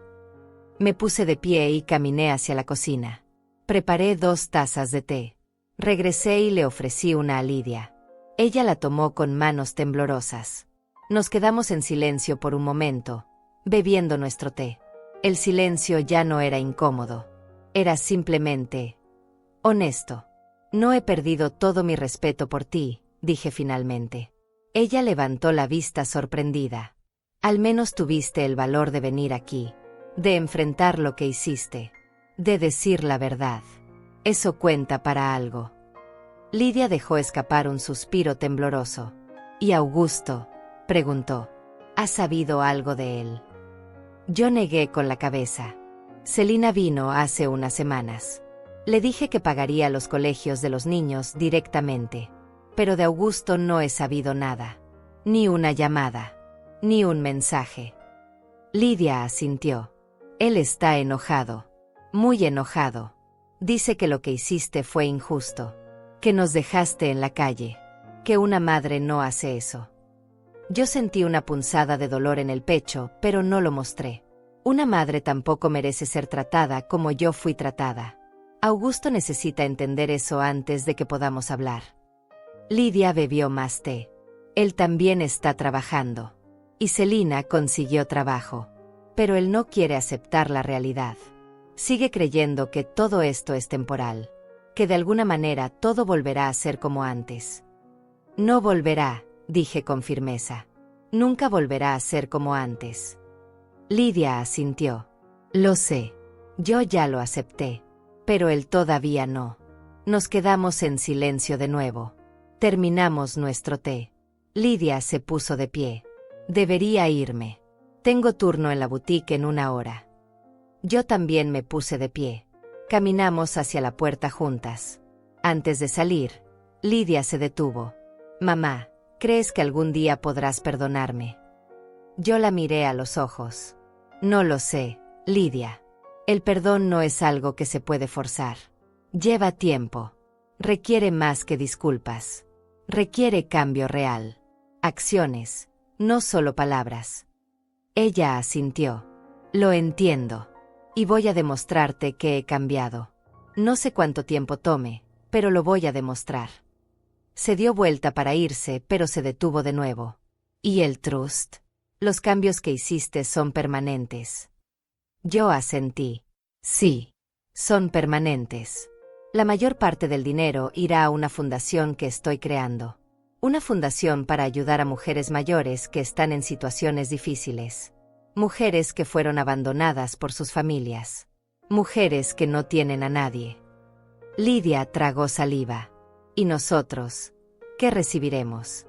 Me puse de pie y caminé hacia la cocina. Preparé 2 tazas de té. Regresé y le ofrecí una a Lidia. Ella la tomó con manos temblorosas. Nos quedamos en silencio por un momento, bebiendo nuestro té. El silencio ya no era incómodo. Era simplemente honesto. No he perdido todo mi respeto por ti, dije finalmente. Ella levantó la vista sorprendida. Al menos tuviste el valor de venir aquí, de enfrentar lo que hiciste, de decir la verdad. Eso cuenta para algo. Lidia dejó escapar un suspiro tembloroso. ¿Y Augusto?, preguntó. ¿Has sabido algo de él? Yo negué con la cabeza. Celina vino hace unas semanas. Le dije que pagaría los colegios de los niños directamente. Pero de Augusto no he sabido nada. Ni una llamada. Ni un mensaje. Lidia asintió. Él está enojado. Muy enojado. Dice que lo que hiciste fue injusto. Que nos dejaste en la calle. Que una madre no hace eso. Yo sentí una punzada de dolor en el pecho, pero no lo mostré. Una madre tampoco merece ser tratada como yo fui tratada. Augusto necesita entender eso antes de que podamos hablar. Lidia bebió más té. Él también está trabajando. Y Celina consiguió trabajo. Pero él no quiere aceptar la realidad. Sigue creyendo que todo esto es temporal. Que de alguna manera todo volverá a ser como antes. No volverá, dije con firmeza. Nunca volverá a ser como antes. Lidia asintió. Lo sé. Yo ya lo acepté. Pero él todavía no. Nos quedamos en silencio de nuevo. Terminamos nuestro té. Lidia se puso de pie. Debería irme. Tengo turno en la boutique en 1 hora. Yo también me puse de pie. Caminamos hacia la puerta juntas. Antes de salir, Lidia se detuvo. Mamá, ¿crees que algún día podrás perdonarme? Yo la miré a los ojos. No lo sé, Lidia. El perdón no es algo que se puede forzar. Lleva tiempo. Requiere más que disculpas. Requiere cambio real. Acciones, no solo palabras. Ella asintió. Lo entiendo. Y voy a demostrarte que he cambiado. No sé cuánto tiempo tome, pero lo voy a demostrar. Se dio vuelta para irse, pero se detuvo de nuevo. ¿Y el trust? Los cambios que hiciste son permanentes. Yo asentí. Sí, son permanentes. La mayor parte del dinero irá a una fundación que estoy creando. Una fundación para ayudar a mujeres mayores que están en situaciones difíciles. Mujeres que fueron abandonadas por sus familias. Mujeres que no tienen a nadie. Lidia tragó saliva. ¿Y nosotros? ¿Qué recibiremos?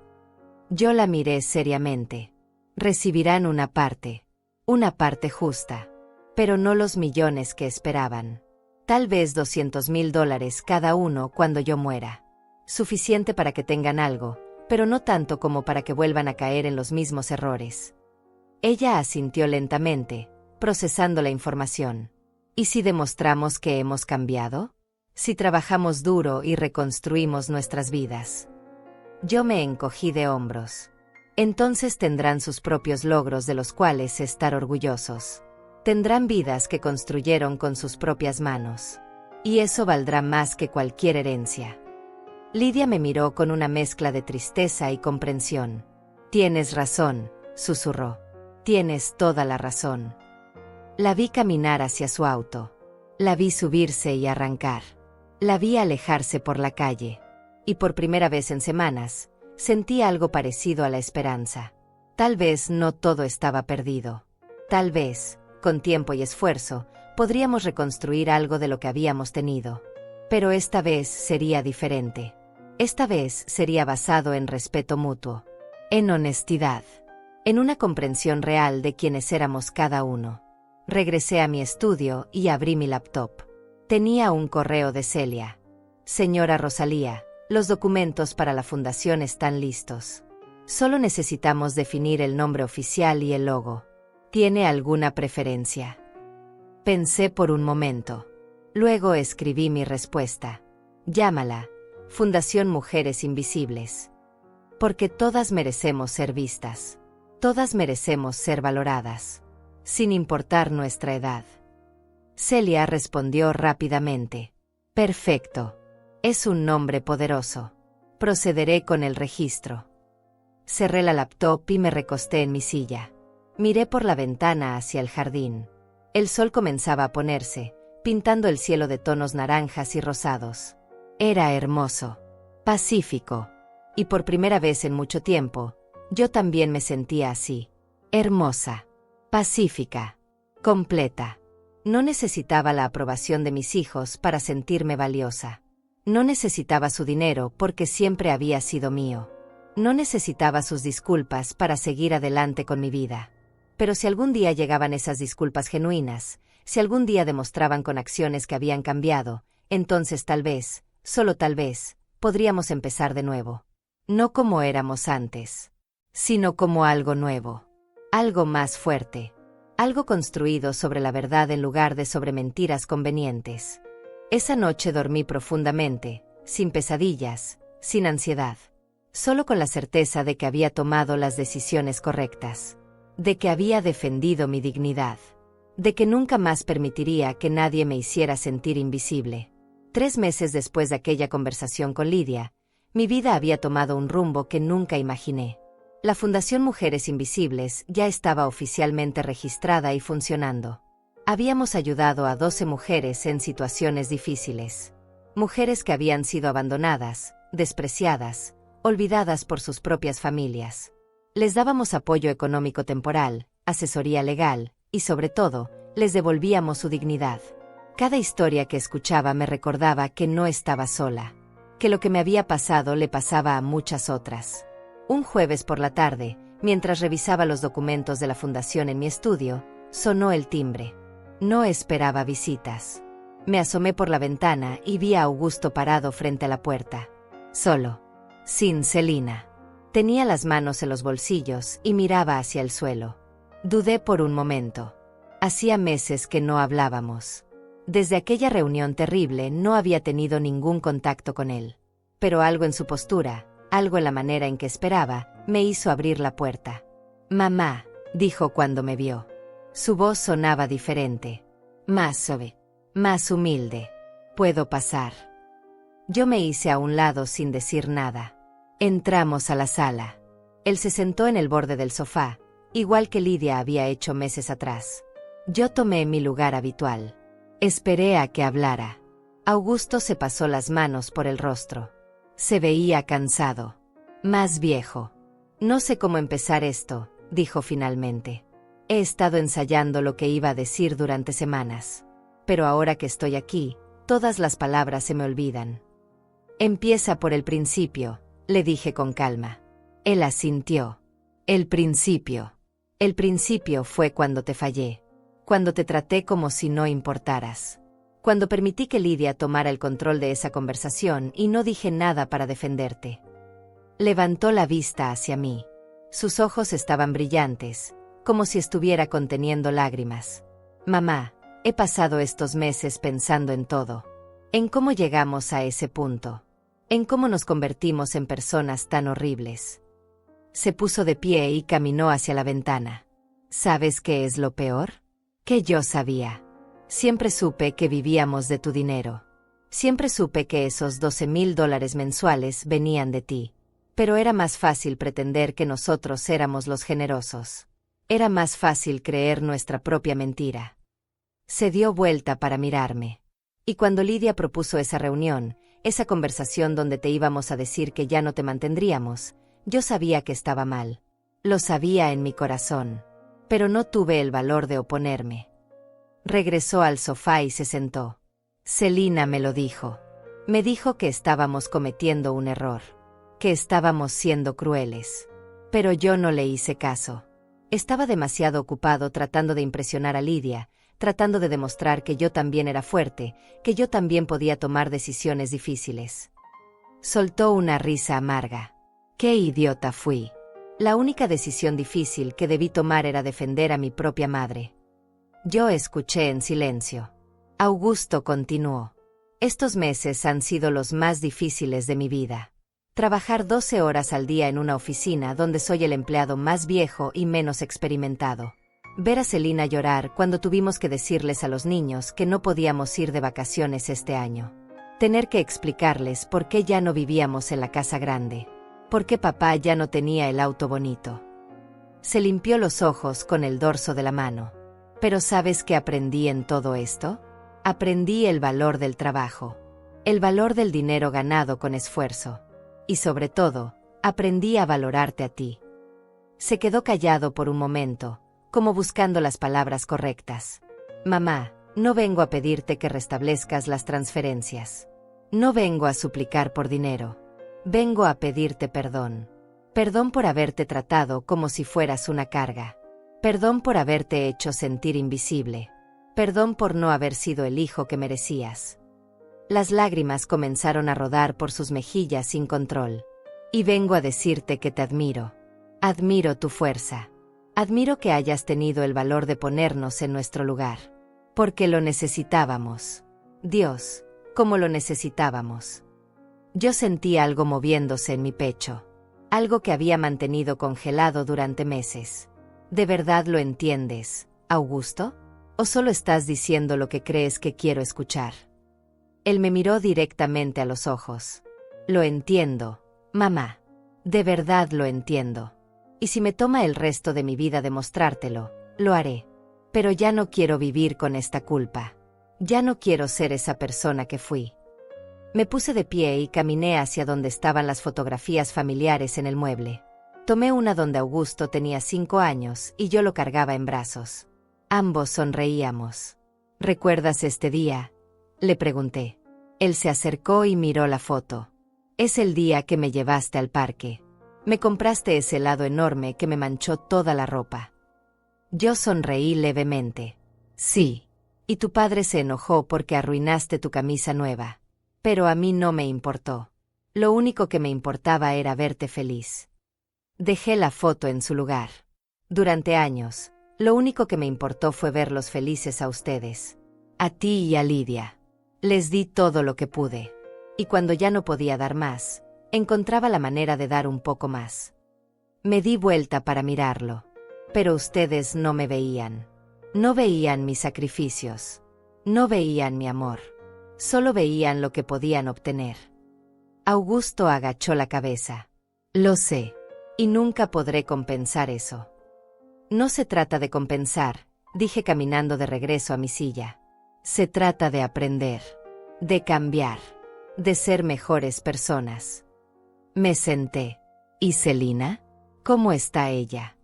Yo la miré seriamente. Recibirán una parte justa. Pero no los millones que esperaban. Tal vez $200,000 cada uno cuando yo muera. Suficiente para que tengan algo, pero no tanto como para que vuelvan a caer en los mismos errores. Ella asintió lentamente, procesando la información. ¿Y si demostramos que hemos cambiado? Si trabajamos duro y reconstruimos nuestras vidas. Yo me encogí de hombros. Entonces tendrán sus propios logros de los cuales estar orgullosos. Tendrán vidas que construyeron con sus propias manos. Y eso valdrá más que cualquier herencia. Lidia me miró con una mezcla de tristeza y comprensión. Tienes razón, susurró. Tienes toda la razón. La vi caminar hacia su auto. La vi subirse y arrancar. La vi alejarse por la calle. Y por primera vez en semanas, sentí algo parecido a la esperanza. Tal vez no todo estaba perdido. Tal vez, con tiempo y esfuerzo, podríamos reconstruir algo de lo que habíamos tenido. Pero esta vez sería diferente. Esta vez sería basado en respeto mutuo. En honestidad. En una comprensión real de quiénes éramos cada uno. Regresé a mi estudio y abrí mi laptop. Tenía un correo de Celia. Señora Rosalía, los documentos para la fundación están listos. Solo necesitamos definir el nombre oficial y el logo. ¿Tiene alguna preferencia? Pensé por un momento. Luego escribí mi respuesta. Llámala, Fundación Mujeres Invisibles. Porque todas merecemos ser vistas. Todas merecemos ser valoradas, sin importar nuestra edad. Celia respondió rápidamente. Perfecto. Es un nombre poderoso. Procederé con el registro. Cerré la laptop y me recosté en mi silla. Miré por la ventana hacia el jardín. El sol comenzaba a ponerse, pintando el cielo de tonos naranjas y rosados. Era hermoso, pacífico, y por primera vez en mucho tiempo, yo también me sentía así. Hermosa, pacífica, completa. No necesitaba la aprobación de mis hijos para sentirme valiosa. No necesitaba su dinero porque siempre había sido mío. No necesitaba sus disculpas para seguir adelante con mi vida. Pero si algún día llegaban esas disculpas genuinas, si algún día demostraban con acciones que habían cambiado, entonces tal vez, solo tal vez, podríamos empezar de nuevo. No como éramos antes, sino como algo nuevo. Algo más fuerte. Algo construido sobre la verdad en lugar de sobre mentiras convenientes. Esa noche dormí profundamente, sin pesadillas, sin ansiedad. Solo con la certeza de que había tomado las decisiones correctas. De que había defendido mi dignidad. De que nunca más permitiría que nadie me hiciera sentir invisible. 3 meses después de aquella conversación con Lidia, mi vida había tomado un rumbo que nunca imaginé. La Fundación Mujeres Invisibles ya estaba oficialmente registrada y funcionando. Habíamos ayudado a 12 mujeres en situaciones difíciles. Mujeres que habían sido abandonadas, despreciadas, olvidadas por sus propias familias. Les dábamos apoyo económico temporal, asesoría legal, y sobre todo, les devolvíamos su dignidad. Cada historia que escuchaba me recordaba que no estaba sola, que lo que me había pasado le pasaba a muchas otras. Un jueves por la tarde, mientras revisaba los documentos de la fundación en mi estudio, sonó el timbre. No esperaba visitas. Me asomé por la ventana y vi a Augusto parado frente a la puerta. Solo. Sin Celina. Tenía las manos en los bolsillos y miraba hacia el suelo. Dudé por un momento. Hacía meses que no hablábamos. Desde aquella reunión terrible no había tenido ningún contacto con él. Pero algo en su postura, algo en la manera en que esperaba, me hizo abrir la puerta. «Mamá», dijo cuando me vio. Su voz sonaba diferente. Más suave. Más humilde. «¿Puedo pasar?» Yo me hice a un lado sin decir nada. Entramos a la sala. Él se sentó en el borde del sofá, igual que Lidia había hecho meses atrás. Yo tomé mi lugar habitual. Esperé a que hablara. Augusto se pasó las manos por el rostro. Se veía cansado. Más viejo. «No sé cómo empezar esto», dijo finalmente. «He estado ensayando lo que iba a decir durante semanas. Pero ahora que estoy aquí, todas las palabras se me olvidan». «Empieza por el principio», le dije con calma. Él asintió. «El principio. El principio fue cuando te fallé. Cuando te traté como si no importaras. Cuando permití que Lidia tomara el control de esa conversación y no dije nada para defenderte». Levantó la vista hacia mí. Sus ojos estaban brillantes, como si estuviera conteniendo lágrimas. «Mamá, he pasado estos meses pensando en todo. En cómo llegamos a ese punto. En cómo nos convertimos en personas tan horribles». Se puso de pie y caminó hacia la ventana. «¿Sabes qué es lo peor? Que yo sabía. Siempre supe que vivíamos de tu dinero. Siempre supe que esos $12,000 mensuales venían de ti. Pero era más fácil pretender que nosotros éramos los generosos. Era más fácil creer nuestra propia mentira». Se dio vuelta para mirarme. Y cuando Lidia propuso esa reunión, esa conversación donde te íbamos a decir que ya no te mantendríamos, yo sabía que estaba mal. Lo sabía en mi corazón. Pero no tuve el valor de oponerme. Regresó al sofá y se sentó. «Celina me lo dijo. Me dijo que estábamos cometiendo un error. Que estábamos siendo crueles. Pero yo no le hice caso. Estaba demasiado ocupado tratando de impresionar a Lidia, tratando de demostrar que yo también era fuerte, que yo también podía tomar decisiones difíciles». Soltó una risa amarga. «Qué idiota fui. La única decisión difícil que debí tomar era defender a mi propia madre». Yo escuché en silencio. Augusto continuó. «Estos meses han sido los más difíciles de mi vida. Trabajar 12 horas al día en una oficina donde soy el empleado más viejo y menos experimentado. Ver a Celina llorar cuando tuvimos que decirles a los niños que no podíamos ir de vacaciones este año. Tener que explicarles por qué ya no vivíamos en la casa grande. Por qué papá ya no tenía el auto bonito. Se limpió los ojos con el dorso de la mano. ¿Pero sabes qué aprendí en todo esto? Aprendí el valor del trabajo. El valor del dinero ganado con esfuerzo. Y sobre todo, aprendí a valorarte a ti. Se quedó callado por un momento, como buscando las palabras correctas. Mamá, no vengo a pedirte que restablezcas las transferencias. No vengo a suplicar por dinero. Vengo a pedirte perdón. Perdón por haberte tratado como si fueras una carga. Perdón por haberte hecho sentir invisible. Perdón por no haber sido el hijo que merecías. Las lágrimas comenzaron a rodar por sus mejillas sin control. Y vengo a decirte que te admiro. Admiro tu fuerza. Admiro que hayas tenido el valor de ponernos en nuestro lugar. Porque lo necesitábamos. Dios, como lo necesitábamos. Yo sentí algo moviéndose en mi pecho. Algo que había mantenido congelado durante meses. ¿De verdad lo entiendes, Augusto? ¿O solo estás diciendo lo que crees que quiero escuchar? Él me miró directamente a los ojos. Lo entiendo, mamá. De verdad lo entiendo. Y si me toma el resto de mi vida demostrártelo, lo haré. Pero ya no quiero vivir con esta culpa. Ya no quiero ser esa persona que fui. Me puse de pie y caminé hacia donde estaban las fotografías familiares en el mueble. Tomé una donde Augusto tenía 5 años y yo lo cargaba en brazos. Ambos sonreíamos. ¿Recuerdas este día?, le pregunté. Él se acercó y miró la foto. Es el día que me llevaste al parque. Me compraste ese helado enorme que me manchó toda la ropa. Yo sonreí levemente. Sí. Y tu padre se enojó porque arruinaste tu camisa nueva. Pero a mí no me importó. Lo único que me importaba era verte feliz. Dejé la foto en su lugar. Durante años, lo único que me importó fue verlos felices a ustedes. A ti y a Lidia. Les di todo lo que pude. Y cuando ya no podía dar más, encontraba la manera de dar un poco más. Me di vuelta para mirarlo. Pero ustedes no me veían. No veían mis sacrificios. No veían mi amor. Solo veían lo que podían obtener. Augusto agachó la cabeza. Lo sé. Y nunca podré compensar eso. No se trata de compensar, dije caminando de regreso a mi silla. Se trata de aprender. De cambiar. De ser mejores personas. Me senté. ¿Y Celina? ¿Cómo está ella?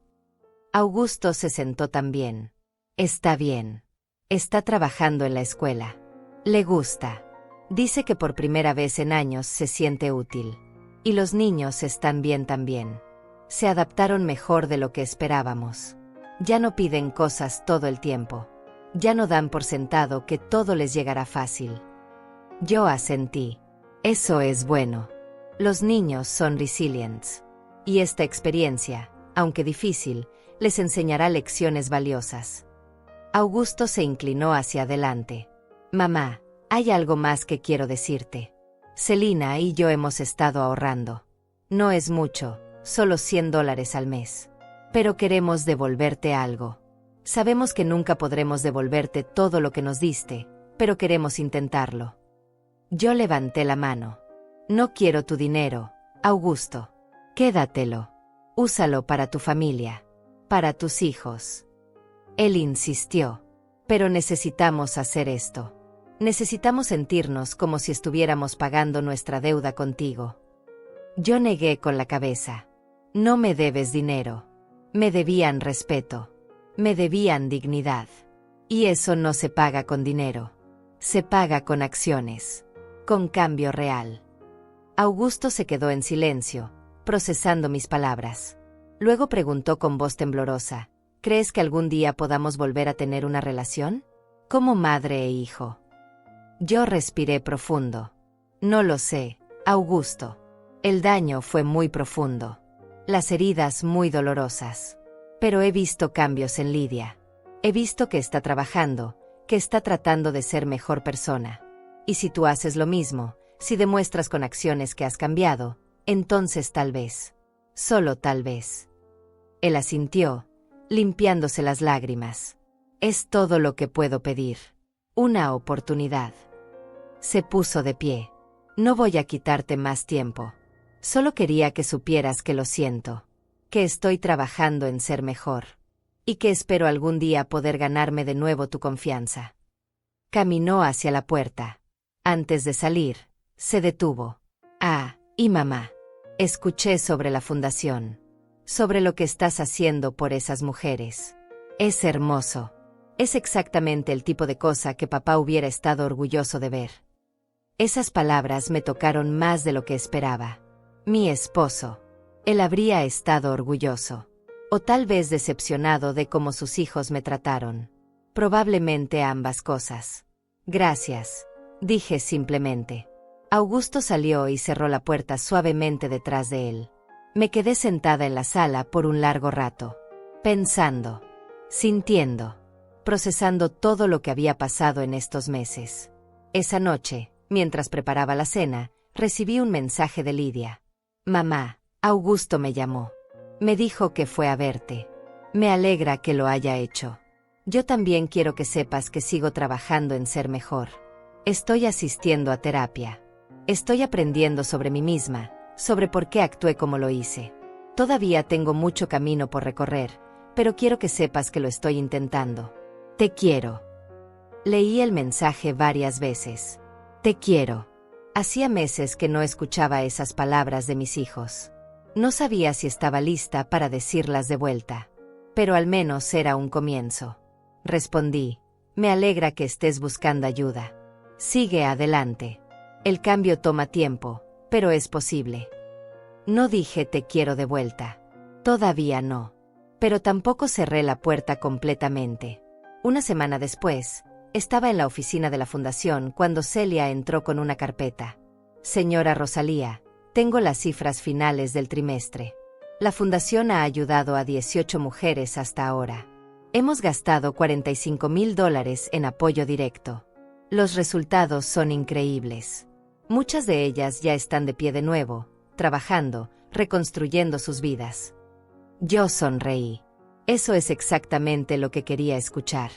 Augusto se sentó también. Está bien. Está trabajando en la escuela. Le gusta. Dice que por primera vez en años se siente útil. Y los niños están bien también. Se adaptaron mejor de lo que esperábamos. Ya no piden cosas todo el tiempo. Ya no dan por sentado que todo les llegará fácil. Yo asentí. Eso es bueno. Los niños son resilientes. Y esta experiencia, aunque difícil, les enseñará lecciones valiosas. Augusto se inclinó hacia adelante. Mamá, hay algo más que quiero decirte. Celina y yo hemos estado ahorrando. No es mucho, solo $100 al mes. Pero queremos devolverte algo. Sabemos que nunca podremos devolverte todo lo que nos diste, pero queremos intentarlo. Yo levanté la mano. No quiero tu dinero, Augusto. Quédatelo. Úsalo para tu familia. Para tus hijos. Él insistió. Pero necesitamos hacer esto. Necesitamos sentirnos como si estuviéramos pagando nuestra deuda contigo. Yo negué con la cabeza. No me debes dinero. Me debían respeto. Me debían dignidad. Y eso no se paga con dinero. Se paga con acciones. Con cambio real. Augusto se quedó en silencio, procesando mis palabras. Luego preguntó con voz temblorosa, ¿crees que algún día podamos volver a tener una relación? Como madre e hijo. Yo respiré profundo. No lo sé, Augusto. El daño fue muy profundo. Las heridas muy dolorosas. Pero he visto cambios en Lidia. He visto que está trabajando, que está tratando de ser mejor persona. Y si tú haces lo mismo, si demuestras con acciones que has cambiado, entonces tal vez, solo tal vez. Él asintió, limpiándose las lágrimas. Es todo lo que puedo pedir. Una oportunidad. Se puso de pie. No voy a quitarte más tiempo. Solo quería que supieras que lo siento. que estoy trabajando en ser mejor. Y que espero algún día poder ganarme de nuevo tu confianza. Caminó hacia la puerta. Antes de salir, se detuvo. Y mamá. Escuché sobre la fundación. Sobre lo que estás haciendo por esas mujeres. Es hermoso. Es exactamente el tipo de cosa que papá hubiera estado orgulloso de ver. Esas palabras me tocaron más de lo que esperaba. Mi esposo. Él habría estado orgulloso. O tal vez decepcionado de cómo sus hijos me trataron. Probablemente ambas cosas. Gracias, dije simplemente. Augusto salió y cerró la puerta suavemente detrás de él. Me quedé sentada en la sala por un largo rato, pensando, sintiendo, procesando todo lo que había pasado en estos meses. Esa noche, mientras preparaba la cena, recibí un mensaje de Lidia. Mamá, Augusto me llamó. Me dijo que fue a verte. Me alegra que lo haya hecho. Yo también quiero que sepas que sigo trabajando en ser mejor. Estoy asistiendo a terapia. Estoy aprendiendo sobre mí misma, sobre por qué actué como lo hice. Todavía tengo mucho camino por recorrer, pero quiero que sepas que lo estoy intentando. Te quiero. Leí el mensaje varias veces. Te quiero. Hacía meses que no escuchaba esas palabras de mis hijos. No sabía si estaba lista para decirlas de vuelta. Pero al menos era un comienzo. Respondí, me alegra que estés buscando ayuda. Sigue adelante. El cambio toma tiempo, pero es posible. No dije te quiero de vuelta. Todavía no. Pero tampoco cerré la puerta completamente. Una semana después, estaba en la oficina de la fundación cuando Celia entró con una carpeta. Señora Rosalía, tengo las cifras finales del trimestre. La fundación ha ayudado a 18 mujeres hasta ahora. Hemos gastado $45,000 en apoyo directo. Los resultados son increíbles. Muchas de ellas ya están de pie de nuevo, trabajando, reconstruyendo sus vidas. Yo sonreí. Eso es exactamente lo que quería escuchar.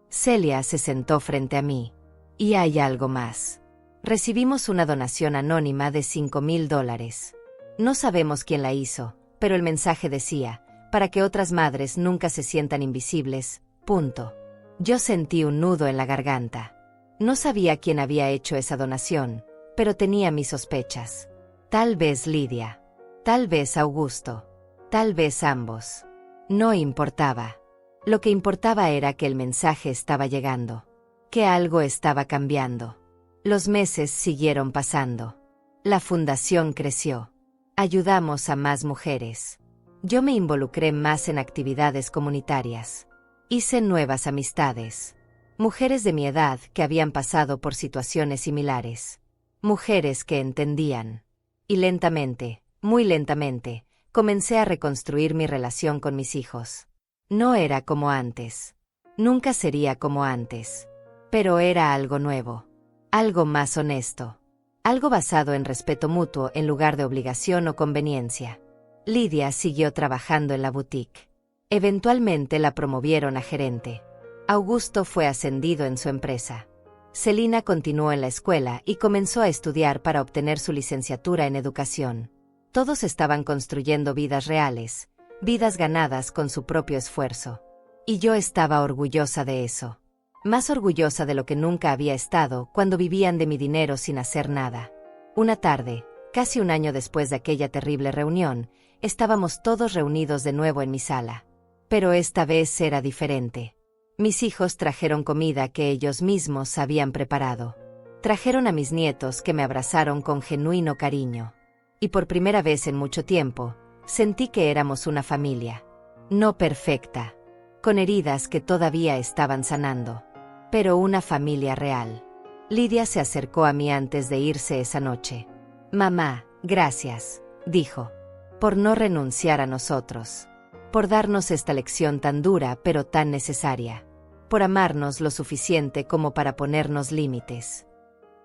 Celia se sentó frente a mí. Y hay algo más. Recibimos una donación anónima de $5,000. No sabemos quién la hizo, pero el mensaje decía, para que otras madres nunca se sientan invisibles, punto. Yo sentí un nudo en la garganta. No sabía quién había hecho esa donación, pero tenía mis sospechas. Tal vez Lidia. Tal vez Augusto. Tal vez ambos. No importaba. Lo que importaba era que el mensaje estaba llegando. Que algo estaba cambiando. Los meses siguieron pasando. La fundación creció. Ayudamos a más mujeres. Yo me involucré más en actividades comunitarias. Hice nuevas amistades. Mujeres de mi edad que habían pasado por situaciones similares. Mujeres que entendían. Y lentamente, muy lentamente, comencé a reconstruir mi relación con mis hijos. No era como antes. Nunca sería como antes. Pero era algo nuevo. Algo más honesto. Algo basado en respeto mutuo en lugar de obligación o conveniencia. Lidia siguió trabajando en la boutique. Eventualmente la promovieron a gerente. Augusto fue ascendido en su empresa. Celina continuó en la escuela y comenzó a estudiar para obtener su licenciatura en educación. Todos estaban construyendo vidas reales, vidas ganadas con su propio esfuerzo. Y yo estaba orgullosa de eso. Más orgullosa de lo que nunca había estado cuando vivían de mi dinero sin hacer nada. Una tarde, casi un año después de aquella terrible reunión, estábamos todos reunidos de nuevo en mi sala. Pero esta vez era diferente. Mis hijos trajeron comida que ellos mismos habían preparado. Trajeron a mis nietos que me abrazaron con genuino cariño. Y por primera vez en mucho tiempo, sentí que éramos una familia. No perfecta. Con heridas que todavía estaban sanando. Pero una familia real. Lidia se acercó a mí antes de irse esa noche. Mamá, gracias, dijo. Por no renunciar a nosotros. Por darnos esta lección tan dura pero tan necesaria. Por amarnos lo suficiente como para ponernos límites.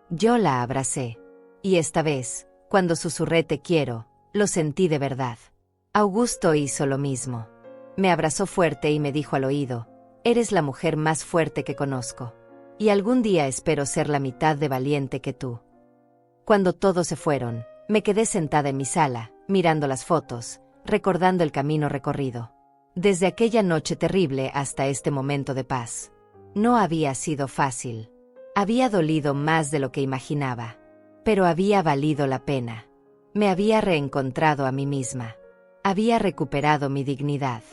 Yo la abracé. Y esta vez, cuando susurré te quiero, lo sentí de verdad. Augusto hizo lo mismo. Me abrazó fuerte y me dijo al oído, eres la mujer más fuerte que conozco. Y algún día espero ser la mitad de valiente que tú. Cuando todos se fueron, me quedé sentada en mi sala, mirando las fotos, recordando el camino recorrido. Desde aquella noche terrible hasta este momento de paz. No había sido fácil. Había dolido más de lo que imaginaba. Pero había valido la pena. Me había reencontrado a mí misma. Había recuperado mi dignidad.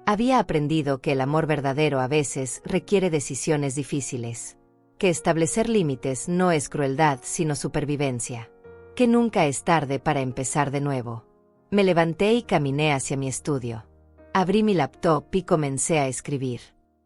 Había aprendido que el amor verdadero a veces requiere decisiones difíciles. Que establecer límites no es crueldad sino supervivencia. Que nunca es tarde para empezar de nuevo. Me levanté y caminé hacia mi estudio. Abrí mi laptop y comencé a escribir.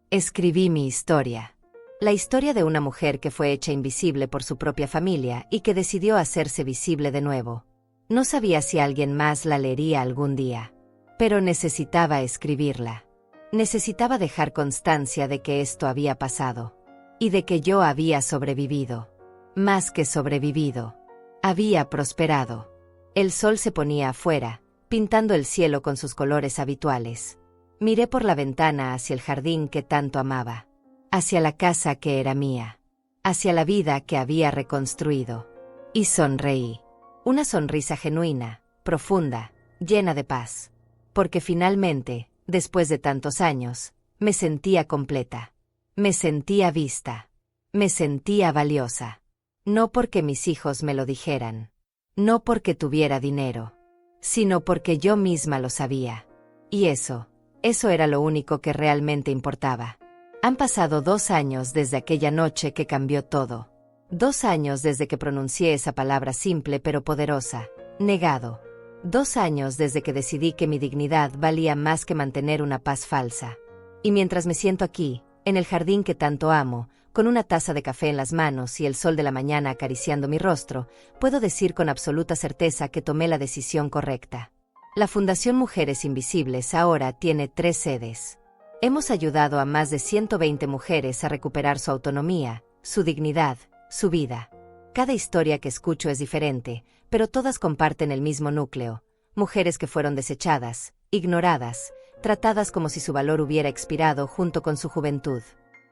Escribí mi historia. La historia de una mujer que fue hecha invisible por su propia familia y que decidió hacerse visible de nuevo. No sabía si alguien más la leería algún día. Pero necesitaba escribirla. Necesitaba dejar constancia de que esto había pasado. Y de que yo había sobrevivido. Más que sobrevivido. Había prosperado. El sol se ponía afuera, pintando el cielo con sus colores habituales. Miré por la ventana hacia el jardín que tanto amaba. Hacia la casa que era mía. Hacia la vida que había reconstruido. Y sonreí. Una sonrisa genuina, profunda, llena de paz. Porque finalmente, después de tantos años, me sentía completa. Me sentía vista. Me sentía valiosa. No porque mis hijos me lo dijeran. No porque tuviera dinero. Sino porque yo misma lo sabía. Y eso era lo único que realmente importaba. Han pasado 2 años desde aquella noche que cambió todo. 2 años desde que pronuncié esa palabra simple pero poderosa, negado. 2 años desde que decidí que mi dignidad valía más que mantener una paz falsa. Y mientras me siento aquí, en el jardín que tanto amo, con una taza de café en las manos y el sol de la mañana acariciando mi rostro, puedo decir con absoluta certeza que tomé la decisión correcta. La Fundación Mujeres Invisibles ahora tiene 3 sedes. Hemos ayudado a más de 120 mujeres a recuperar su autonomía, su dignidad, su vida. Cada historia que escucho es diferente, pero todas comparten el mismo núcleo. Mujeres que fueron desechadas, ignoradas, tratadas como si su valor hubiera expirado junto con su juventud.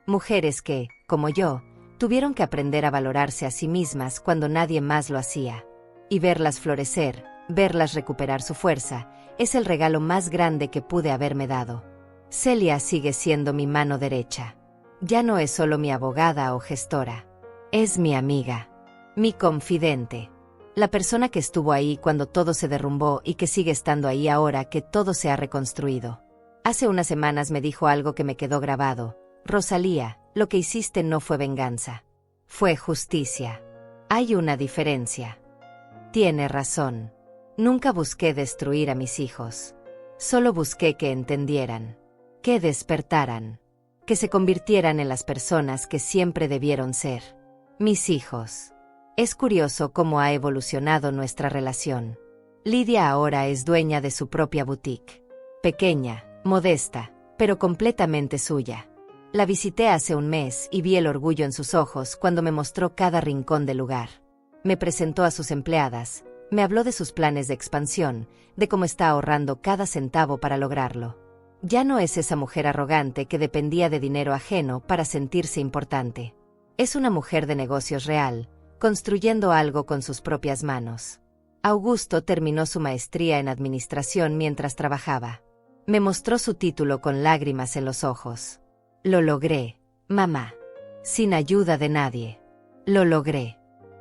Mujeres que, como yo, tuvieron que aprender a valorarse a sí mismas cuando nadie más lo hacía. Y verlas florecer, verlas recuperar su fuerza, es el regalo más grande que pude haberme dado. Celia sigue siendo mi mano derecha. Ya no es solo mi abogada o gestora. Es mi amiga. Mi confidente. La persona que estuvo ahí cuando todo se derrumbó y que sigue estando ahí ahora que todo se ha reconstruido. Hace unas semanas me dijo algo que me quedó grabado. Rosalía, lo que hiciste no fue venganza. Fue justicia. Hay una diferencia. Tiene razón. Nunca busqué destruir a mis hijos. Solo busqué que entendieran. Que despertaran. Que se convirtieran en las personas que siempre debieron ser. Mis hijos. Es curioso cómo ha evolucionado nuestra relación. Lidia ahora es dueña de su propia boutique. Pequeña, modesta, pero completamente suya. La visité hace un mes y vi el orgullo en sus ojos cuando me mostró cada rincón del lugar. Me presentó a sus empleadas, me habló de sus planes de expansión, de cómo está ahorrando cada centavo para lograrlo. Ya no es esa mujer arrogante que dependía de dinero ajeno para sentirse importante. Es una mujer de negocios real, construyendo algo con sus propias manos. Augusto terminó su maestría en administración mientras trabajaba. Me mostró su título con lágrimas en los ojos. Lo logré, mamá. Sin ayuda de nadie. Lo logré.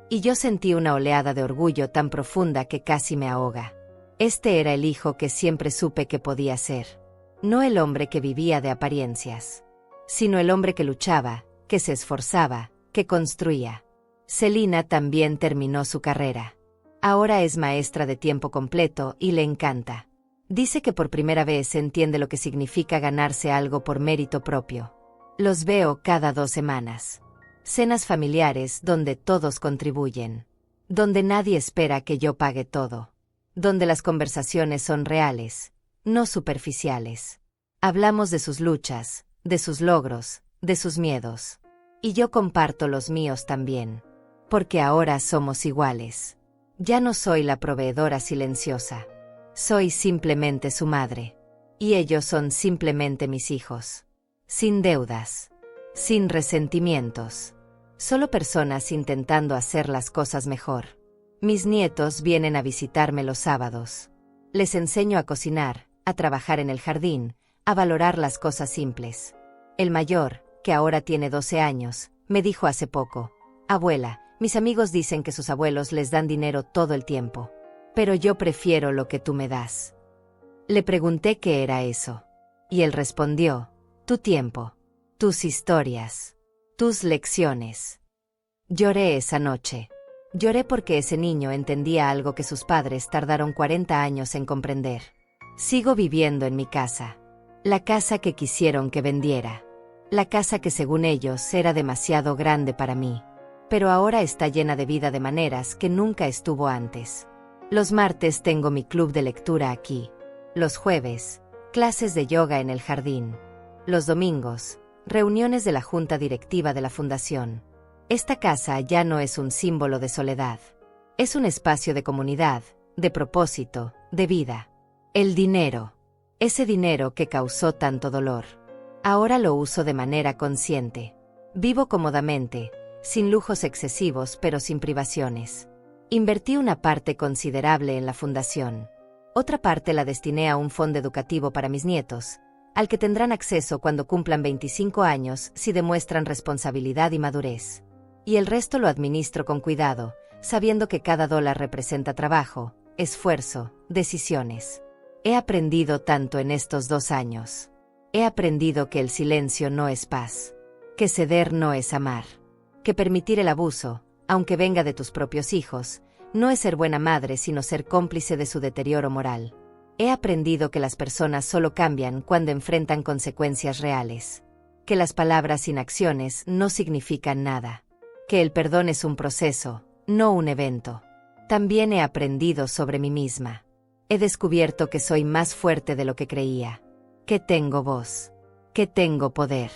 Y yo sentí una oleada de orgullo tan profunda que casi me ahoga. Este era el hijo que siempre supe que podía ser. No el hombre que vivía de apariencias. Sino el hombre que luchaba, que se esforzaba, que construía. Celina también terminó su carrera. Ahora es maestra de tiempo completo y le encanta. Dice que por primera vez entiende lo que significa ganarse algo por mérito propio. Los veo cada 2 semanas. Cenas familiares donde todos contribuyen. Donde nadie espera que yo pague todo. Donde las conversaciones son reales, no superficiales. Hablamos de sus luchas, de sus logros, de sus miedos. Y yo comparto los míos también. Porque ahora somos iguales. Ya no soy la proveedora silenciosa. Soy simplemente su madre. Y ellos son simplemente mis hijos. Sin deudas. Sin resentimientos. Solo personas intentando hacer las cosas mejor. Mis nietos vienen a visitarme los sábados. Les enseño a cocinar, a trabajar en el jardín, a valorar las cosas simples. El mayor, que ahora tiene 12 años, me dijo hace poco: abuela, mis amigos dicen que sus abuelos les dan dinero todo el tiempo. Pero yo prefiero lo que tú me das. Le pregunté qué era eso. Y él respondió: tu tiempo, tus historias, tus lecciones. Lloré esa noche. Lloré porque ese niño entendía algo que sus padres tardaron 40 años en comprender. Sigo viviendo en mi casa. La casa que quisieron que vendiera. La casa que según ellos era demasiado grande para mí. Pero ahora está llena de vida de maneras que nunca estuvo antes. Los martes tengo mi club de lectura aquí. Los jueves, clases de yoga en el jardín. Los domingos, reuniones de la junta directiva de la fundación. Esta casa ya no es un símbolo de soledad. Es un espacio de comunidad, de propósito, de vida. El dinero. Ese dinero que causó tanto dolor. Ahora lo uso de manera consciente. Vivo cómodamente, sin lujos excesivos pero sin privaciones. Invertí una parte considerable en la fundación. Otra parte la destiné a un fondo educativo para mis nietos, al que tendrán acceso cuando cumplan 25 años si demuestran responsabilidad y madurez. Y el resto lo administro con cuidado, sabiendo que cada dólar representa trabajo, esfuerzo, decisiones. He aprendido tanto en estos 2 años. He aprendido que el silencio no es paz, que ceder no es amar, que permitir el abuso, aunque venga de tus propios hijos, no es ser buena madre sino ser cómplice de su deterioro moral. He aprendido que las personas solo cambian cuando enfrentan consecuencias reales, que las palabras sin acciones no significan nada, que el perdón es un proceso, no un evento. También he aprendido sobre mí misma. He descubierto que soy más fuerte de lo que creía, que tengo voz, que tengo poder,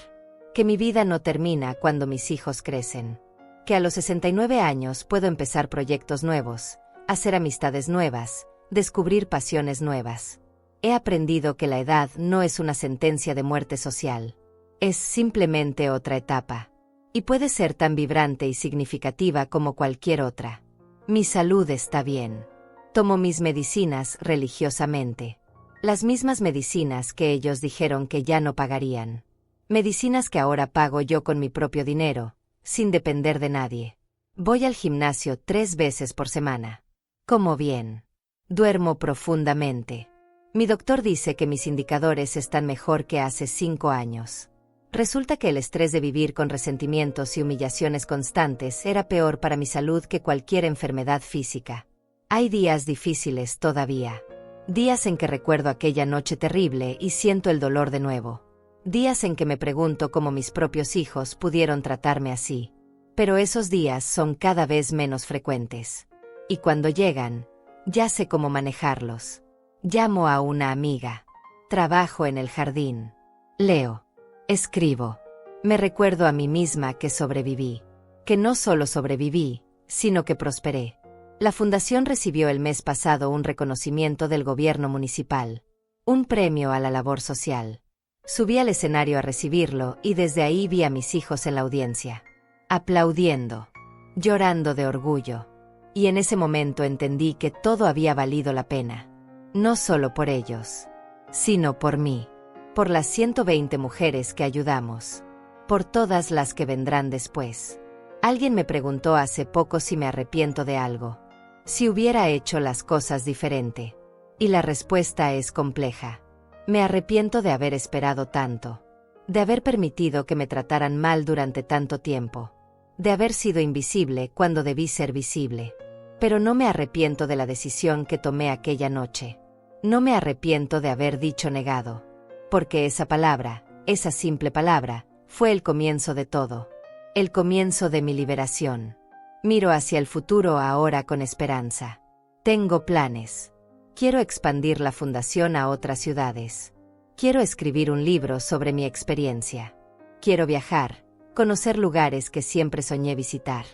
que mi vida no termina cuando mis hijos crecen, que a los 69 años puedo empezar proyectos nuevos, hacer amistades nuevas, descubrir pasiones nuevas. He aprendido que la edad no es una sentencia de muerte social, es simplemente otra etapa, y puede ser tan vibrante y significativa como cualquier otra. Mi salud está bien. Tomo mis medicinas religiosamente. Las mismas medicinas que ellos dijeron que ya no pagarían. Medicinas que ahora pago yo con mi propio dinero, sin depender de nadie. Voy al gimnasio 3 veces por semana. Como bien. Duermo profundamente. Mi doctor dice que mis indicadores están mejor que hace 5 años. Resulta que el estrés de vivir con resentimientos y humillaciones constantes era peor para mi salud que cualquier enfermedad física. Hay días difíciles todavía. Días en que recuerdo aquella noche terrible y siento el dolor de nuevo. Días en que me pregunto cómo mis propios hijos pudieron tratarme así. Pero esos días son cada vez menos frecuentes. Y cuando llegan, ya sé cómo manejarlos. Llamo a una amiga. Trabajo en el jardín. Leo. Escribo. Me recuerdo a mí misma que sobreviví. Que no solo sobreviví, sino que prosperé. La fundación recibió el mes pasado un reconocimiento del gobierno municipal. Un premio a la labor social. Subí al escenario a recibirlo y desde ahí vi a mis hijos en la audiencia. Aplaudiendo. Llorando de orgullo. Y en ese momento entendí que todo había valido la pena. No solo por ellos, sino por mí. Por las 120 mujeres que ayudamos. Por todas las que vendrán después. Alguien me preguntó hace poco si me arrepiento de algo. Si hubiera hecho las cosas diferente. Y la respuesta es compleja. Me arrepiento de haber esperado tanto. De haber permitido que me trataran mal durante tanto tiempo. De haber sido invisible cuando debí ser visible. Pero no me arrepiento de la decisión que tomé aquella noche. No me arrepiento de haber dicho negado. Porque esa palabra, esa simple palabra, fue el comienzo de todo. El comienzo de mi liberación. Miro hacia el futuro ahora con esperanza. Tengo planes. Quiero expandir la fundación a otras ciudades. Quiero escribir un libro sobre mi experiencia. Quiero viajar, conocer lugares que siempre soñé visitar.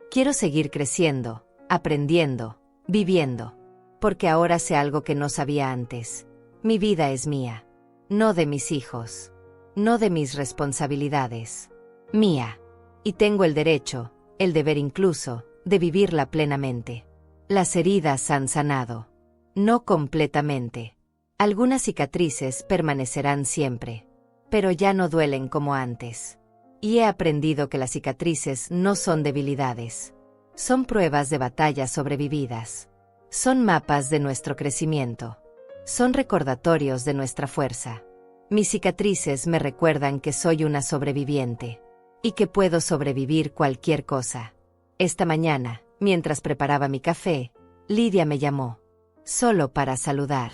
Quiero seguir creciendo, aprendiendo, viviendo. Porque ahora sé algo que no sabía antes. Mi vida es mía. No de mis hijos. No de mis responsabilidades. Mía. Y tengo el derecho, el deber incluso, de vivirla plenamente. Las heridas han sanado. No completamente. Algunas cicatrices permanecerán siempre, pero ya no duelen como antes. Y he aprendido que las cicatrices no son debilidades. Son pruebas de batallas sobrevividas. Son mapas de nuestro crecimiento. Son recordatorios de nuestra fuerza. Mis cicatrices me recuerdan que soy una sobreviviente y que puedo sobrevivir cualquier cosa. Esta mañana, mientras preparaba mi café, Lidia me llamó. Solo para saludar.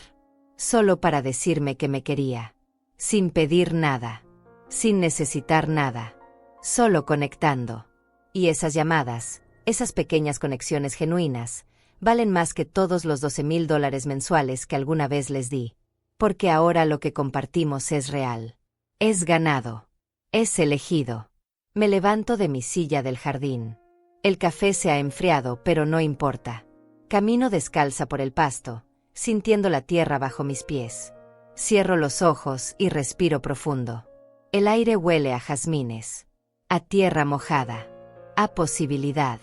Solo para decirme que me quería. Sin pedir nada. Sin necesitar nada. Solo conectando. Y esas llamadas, esas pequeñas conexiones genuinas, valen más que todos los $12,000 mensuales que alguna vez les di. Porque ahora lo que compartimos es real. Es ganado. Es elegido. Me levanto de mi silla del jardín. El café se ha enfriado, pero no importa. Camino descalza por el pasto, sintiendo la tierra bajo mis pies. Cierro los ojos y respiro profundo. El aire huele a jazmines, a tierra mojada, a posibilidad.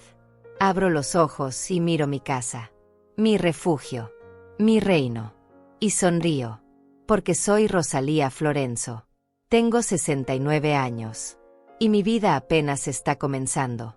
Abro los ojos y miro mi casa, mi refugio, mi reino. Y sonrío, porque soy Rosalía Florenzo. Tengo 69 años. Y mi vida apenas está comenzando.